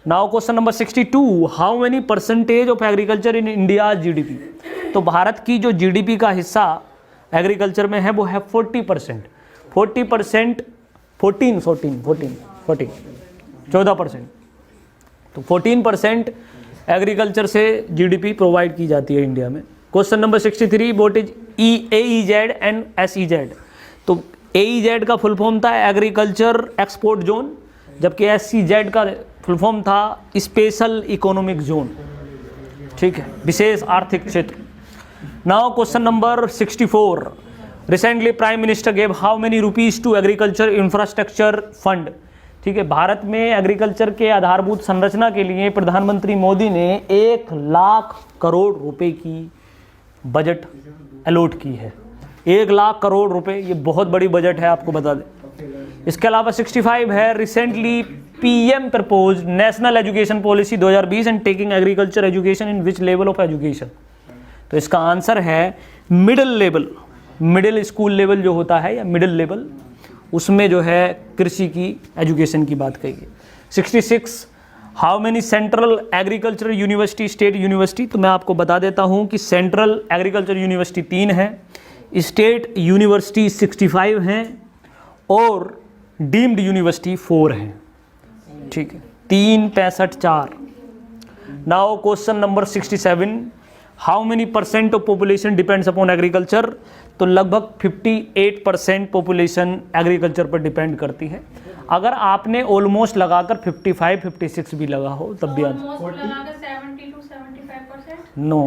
Now question number 62 how many percentage of agriculture in India GDP। तो भारत की जो GDP का हिस्सा एग्रीकल्चर में है वो है 40%। 40% 14% तो 14% एग्रीकल्चर से जीडीपी प्रोवाइड की जाती है इंडिया में। Question number 63, what is AEZ and SEZ? तो AEZ का फुल फॉर्म था एग्रीकल्चर एक्सपोर्ट जोन, जबकि SEZ का फुल फॉर्म था स्पेशल इकोनॉमिक जोन, ठीक है, विशेष आर्थिक क्षेत्र। Now question number 64, recently prime minister gave how many rupees to agriculture infrastructure fund? ठीक है, भारत में एग्रीकल्चर के आधारभूत संरचना के लिए प्रधानमंत्री मोदी ने 1 लाख करोड़ रुपए की बजट अलॉट की है। 1 लाख करोड़ रुपए, ये बहुत बड़ी बजट है, आपको बता दें। इसके अलावा 65 है, recently PM propose national education policy 2020 and taking agriculture education in which level of education? तो इसका आंसर है middle level, middle school level जो होता है या मिडिल लेवल, उसमें जो है कृषि की एजुकेशन की बात कही है। 66, how many central agriculture university state university? तो मैं आपको बता देता हूं कि सेंट्रल एग्रीकल्चर यूनिवर्सिटी 3 है, स्टेट यूनिवर्सिटी 65 हैं और डीम्ड यूनिवर्सिटी 4 हैं, ठीक है, 3, 65, 4। Now question number 67, how many % of population depends upon agriculture? तो लगभग 58% पॉपुलेशन एग्रीकल्चर पर डिपेंड करती है। अगर आपने ऑलमोस्ट लगाकर 55, 56 भी लगा हो तब भी आंसर 70 to 75%? नो,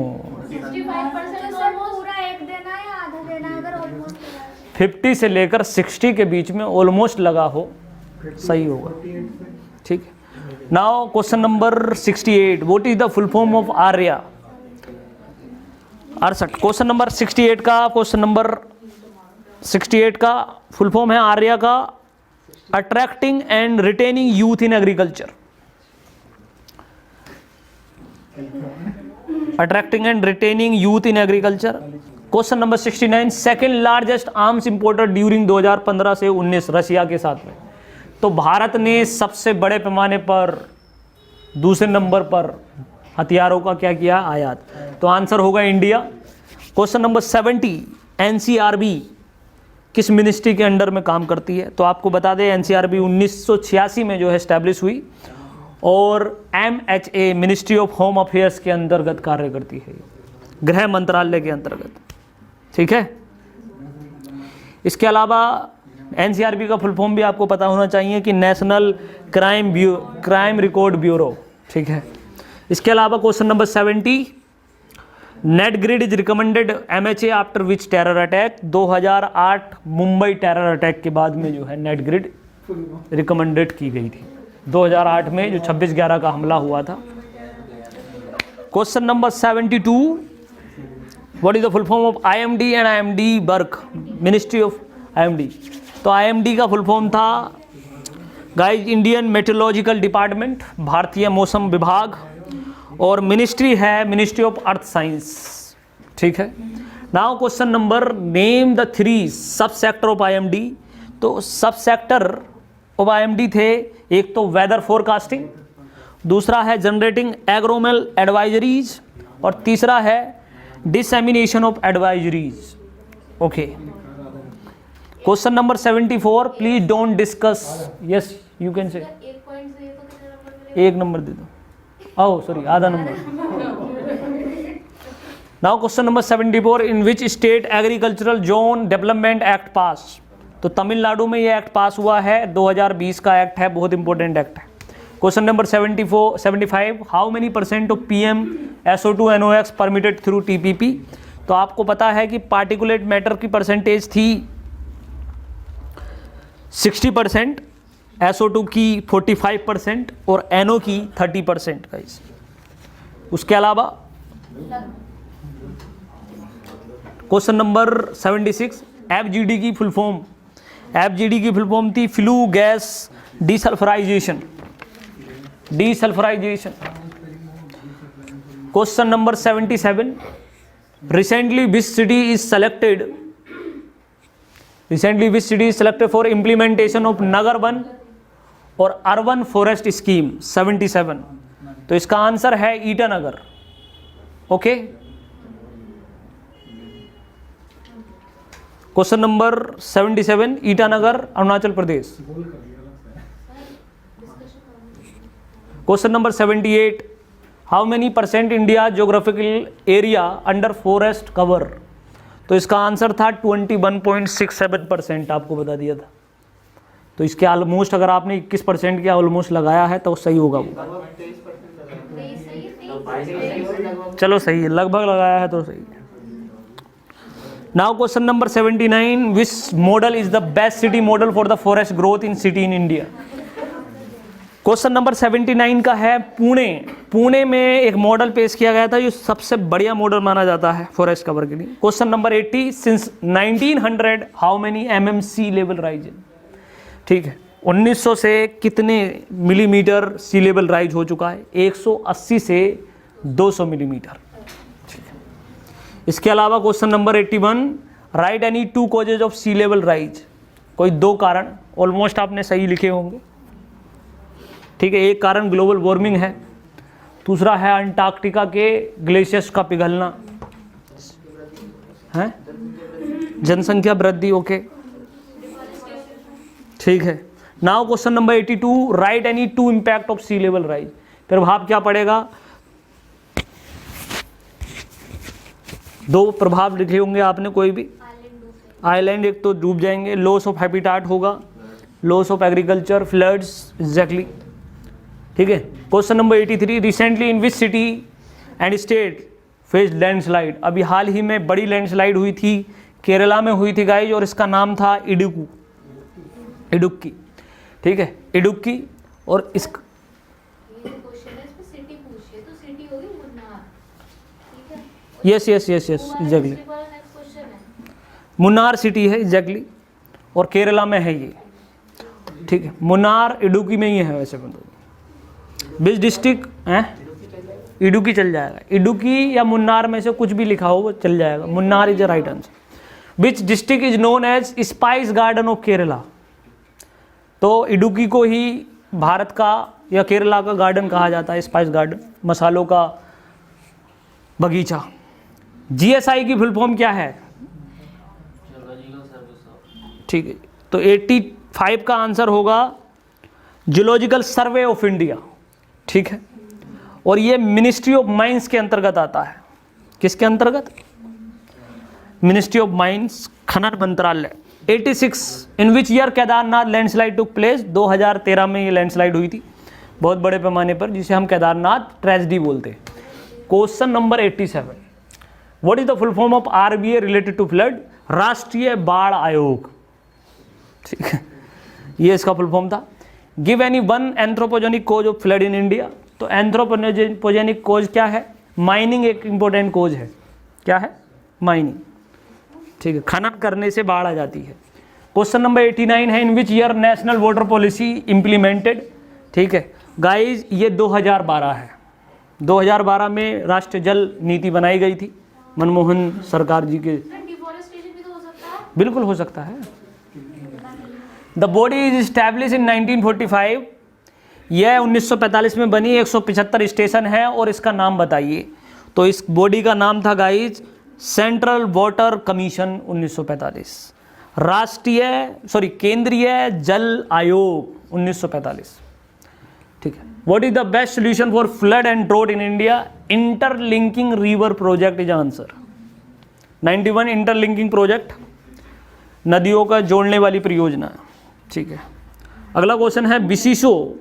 65% तो पूरा एक देना है या आधा देना है अगर ऑलमोस्ट लगा है? 50 से लेकर 60 के बीच में ऑलमोस्ट लगा हो सही होगा, ठीक है। Now question number 68, what is the full form of Arya? 68। Question number 68 का फुल फॉर्म है आर्या का attracting and retaining youth in agriculture. Attracting and retaining youth in agriculture. Question number 69, second largest arms importer during 2015 से 19 Russia के साथ में। तो भारत ने सबसे बड़े पैमाने पर दूसरे नंबर पर हथियारों का क्या किया? आयात। तो आंसर होगा इंडिया। क्वेश्चन नंबर 70, NCRB किस मिनिस्ट्री के अंडर में काम करती है? तो आपको बता दें NCRB 1986 में जो है एस्टैब्लिश हुई और MHA ministry of home affairs के अंतर्गत कार्य करती है, गृह मंत्रालय के अंतर्गत, ठीक है। इसके अलावा NCRB का फुल फॉर्म भी आपको पता होना चाहिए कि नेशनल क्राइम रिकॉर्ड ब्यूरो, ठीक है। इसके अलावा question number 70, net grid is recommended MHA after which terror attack? 2008 Mumbai terror attack के बाद में जो है नेट ग्रिड रिकमेंडेड की गई थी, 2008 में जो 26/11 का हमला हुआ था। Question number 72, what is the full form of IMD and IMD work? Ministry of IMD। तो IMD का फुल फॉर्म था गाइज इंडियन मेट्रोलॉजिकल डिपार्टमेंट, भारतीय मौसम विभाग, और मिनिस्ट्री है मिनिस्ट्री ऑफ अर्थ साइंस, ठीक है। Now question number, name the 3 सब सेक्टर ऑफ IMD। तो सब सेक्टर ऑफ IMD थे, एक तो वेदर फोरकास्टिंग, दूसरा है जनरेटिंग एग्रोनॉमल एडवाइजरीज, और तीसरा है dissemination of advisories, okay. Question number 74, please don't discuss, yes you can say. एक पॉइंट से ये तो कितने नंबर मिलेगा? 1 नंबर दे दो, ओह सॉरी आधा number. Now question number 74, in which state agricultural zone development act पास? तो तमिलनाडु में ये एक्ट पास हुआ है, 2020 का एक्ट है, बहुत इंपॉर्टेंट एक्ट है। Question number 75, how many % of PM SO2 NOx permitted through TPP? तो आपको पता है कि पार्टिकुलेट मैटर की परसेंटेज थी 60%, SO2 की 45% और NO की 30% गाइस। उसके अलावा क्वेश्चन नंबर 76, FGD की फुल फॉर्म? FGD की फुल फॉर्म थी flue gas desulphurisation. Question number 77, recently which city is selected for implementation of Nagar one और अर्बन फॉरेस्ट स्कीम 77? तो इसका आंसर है Itanagar, okay. Question number 77, Itanagar Arunachal Pradesh. Question number 78, how many percent India geographical area under forest cover? तो इसका answer था 21.67%, आपको बता दिया था। तो इसके ऑलमोस्ट अगर आपने 21% के ऑलमोस्ट लगाया है तो सही होगा वो। चलो सही है, लगभग लगाया है तो सही है। Now question number 79, which model is the best city model for the forest growth in city in India? Question number 79 का है पुणे। पुणे में एक मॉडल पेश किया गया था जो सबसे बढ़िया मॉडल माना जाता है फॉरेस्ट कवर के लिए। Question number 80, since 1900 how many mm sea level rise? ठीक है, 1900 से कितने मिलीमीटर सी लेवल राइज हो चुका है? 180 से 200 मिलीमीटर। इसके अलावा question number 81, write any 2 causes of sea level rise? कोई 2 कारण, ऑलमोस्ट आपने सही लिखे होंगे। ठीक है, एक कारण ग्लोबल वार्मिंग है, दूसरा है अंटार्कटिका के ग्लेशियर्स का पिघलना है, जनसंख्या वृद्धि। ओके, ठीक है। Now question number 82, write any 2 impact of sea level rise? प्रभाव क्या पड़ेगा? 2 प्रभाव लिखे होंगे आपने कोई भी। आइलैंड एक तो डूब जाएंगे, लॉस ऑफ हैबिटाट होगा, loss of agriculture, floods, exactly. ठीक है। Question number 83, recently in which city and state faced landslide? अभी हाल ही में बड़ी लैंडस्लाइड हुई थी, केरला में हुई थी गाइज, और इसका नाम था इडुक्की। ठीक है, इडुक्की। और इस यस एग्जैक्टली, मुन्नार सिटी है एग्जैक्टली, और केरला में है ये। ठीक है, मुन्नार इडुक्की में ही है वैसे। बीच डिस्ट्रिक्ट है, इडुक्की चल जाएगा, इडुक्की या मुन्नार में से कुछ भी लिखा हो वो चल जाएगा। Munnar is the right answer. Which district is known as spice garden of Kerala? तो इडुक्की को ही भारत का या केरला का गार्डन कहा जाता है, स्पाइस गार्डन, मसालों का बगीचा। जीएसआई की फुल फॉर्म क्या है? ठीक है, तो 85 का आंसर होगा जियोलॉजिकल सर्वे ऑफ इंडिया। ठीक है, और ये मिनिस्ट्री ऑफ माइंस के अंतर्गत आता है। किसके अंतर्गत? मिनिस्ट्री ऑफ माइंस, खनन मंत्रालय। 86, in which year Kedarnath landslide took place? 2013 में ये लैंडस्लाइड हुई थी बहुत बड़े पैमाने पर, जिसे हम केदारनाथ ट्रेजेडी बोलते हैं। Question number 87, what is the full form of RBA related to flood? राष्ट्रीय बाढ़ आयोग। ठीक है, ये इसका फुल फॉर्म था। Give any 1 anthropogenic cause of flood in India? तो एंथ्रोपोजेनिक कोज क्या है? माइनिंग एक इंपॉर्टेंट कोज है। क्या है? माइनिंग। ठीक है, खनन करने से बाढ़ आ जाती है। क्वेश्चन नंबर 89 है, in which year national water policy implemented? ठीक है गाइज, ये 2012 है। 2012 में राष्ट्रीय जल नीति बनाई गई थी मनमोहन सरकार जी के। बिल्कुल हो सकता है। The body is establish in 1945, यह 1945 में बनी, 175 स्टेशन है, और इसका नाम बताइए। तो इस बॉडी का नाम था गाइज सेंट्रल वाटर कमीशन 1945, केंद्रीय जल आयोग 1945। ठीक है, what is the best solution for flood and drought in India? Interlinking river project is answer. 91 interlinking project, नदियों का जोड़ने वाली परियोजना। ठीक है, अगला क्वेश्चन है बिसिसो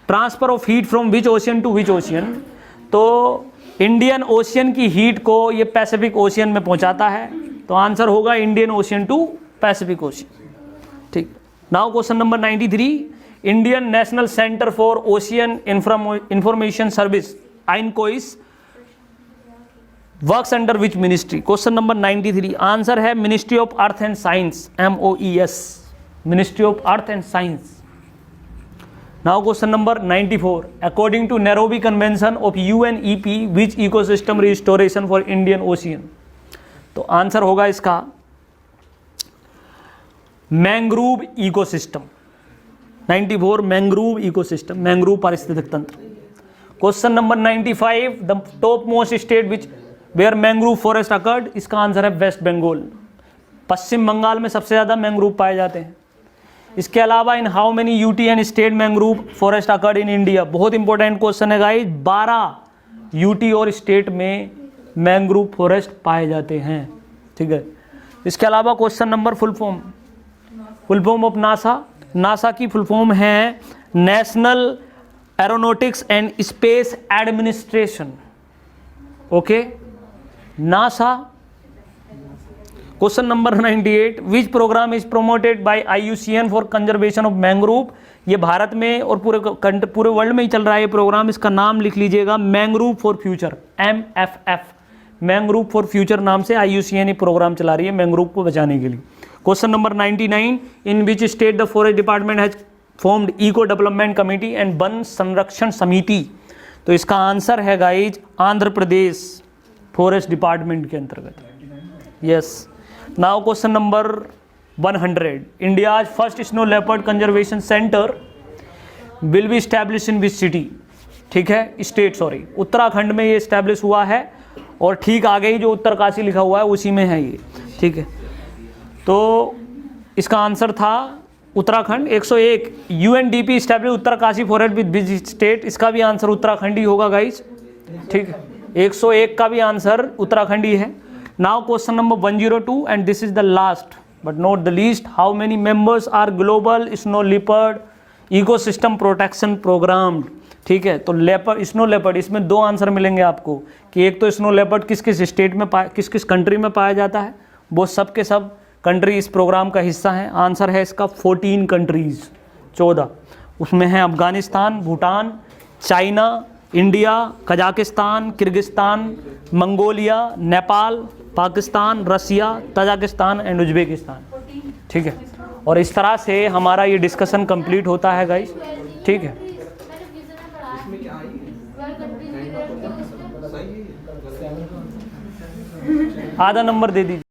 transfer of heat from which ocean to which ocean? तो इंडियन ओशियन की हीट को ये पैसिफिक ओशियन में पहुंचाता है, तो आंसर होगा Indian ocean to Pacific ocean. ठीक, now question number 93, Indian national centre for ocean information service INCOIS works under which ministry? Question number 93 answer है ministry of earth and science, MOES, ministry of earth and science. Now question number 94, according to Nairobi convention of UNEP which ecosystem restoration for Indian ocean? तो answer होगा इसका mangrove ecosystem. 94 mangrove ecosystem, mangrove पारिस्थितिक तंत्र। Question number 95, the top most state which were mangrove forest occurred? इसका answer है West Bengal. पश्चिम बंगाल में सबसे ज़्यादा मैंग्रोव पाए जाते हैं। इसके अलावा in how many UT and state mangrove forest occurred in India? बहुत इंपॉर्टेंट क्वेश्चन है गाइस। 12 यूटी और स्टेट में मैंग्रोव फॉरेस्ट पाए जाते हैं। ठीक है, इसके अलावा question number full form of NASA की फुल फॉर्म है national aeronautics and space administration. Okay, NASA. Question number 98, which programme is promoted by IUCN for conservation of mangrove. ये भारत में और पूरे वर्ल्ड में ही चल रहा है ये प्रोग्राम। इसका नाम लिख लीजिएगा, mangrove for future, MFF, mangrove for future नाम से IUCN ये प्रोग्राम चला रही है मैंग्रोव को बचाने के लिए। Question number 99, in which state the forest department has formed eco development committee and वन संरक्षण समिति। तो इसका आंसर है guys Andhra Pradesh, forest department के अंतर्गत। Yes, now question number 100, India's first snow leopard conservation centre will be establish in which city. ठीक है, स्टेट, सॉरी, उत्तराखंड में ये स्टैब्लिश हुआ है और ठीक आगे ही जो उत्तरकाशी लिखा हुआ है उसी में है ये। ठीक है, तो इसका आंसर था Uttarakhand. 101, UNDP establish Uttarkashi forest with which state. इसका भी आंसर उत्तराखंड ही होगा गाइज। ठीक है, 101 का भी आंसर उत्तराखंड ही है। Now question number 102 and this is the last but not the least, how many members are global snow leopard ecosystem protection programme. ठीक है, तो लेपर्ड, स्नो लेपर्ड, इसमें दो आंसर मिलेंगे आपको कि एक तो स्नो लेपर्ड किस किस स्टेट में किस किस कंट्री में पाया जाता है, वो सब के सब कंट्री इस प्रोग्राम का हिस्सा हैं। आंसर है इसका 14 कंट्रीज़, 14। उसमें है Afghanistan, Bhutan, China, India, Kazakhstan, Kyrgyzstan, Mongolia, Nepal, Pakistan, Russia, Tajikistan and Uzbekistan. ठीक है, और इस तरह से हमारा ये डिस्कशन कंप्लीट होता है गाइस। ठीक है, आधा नंबर दे दीजिए।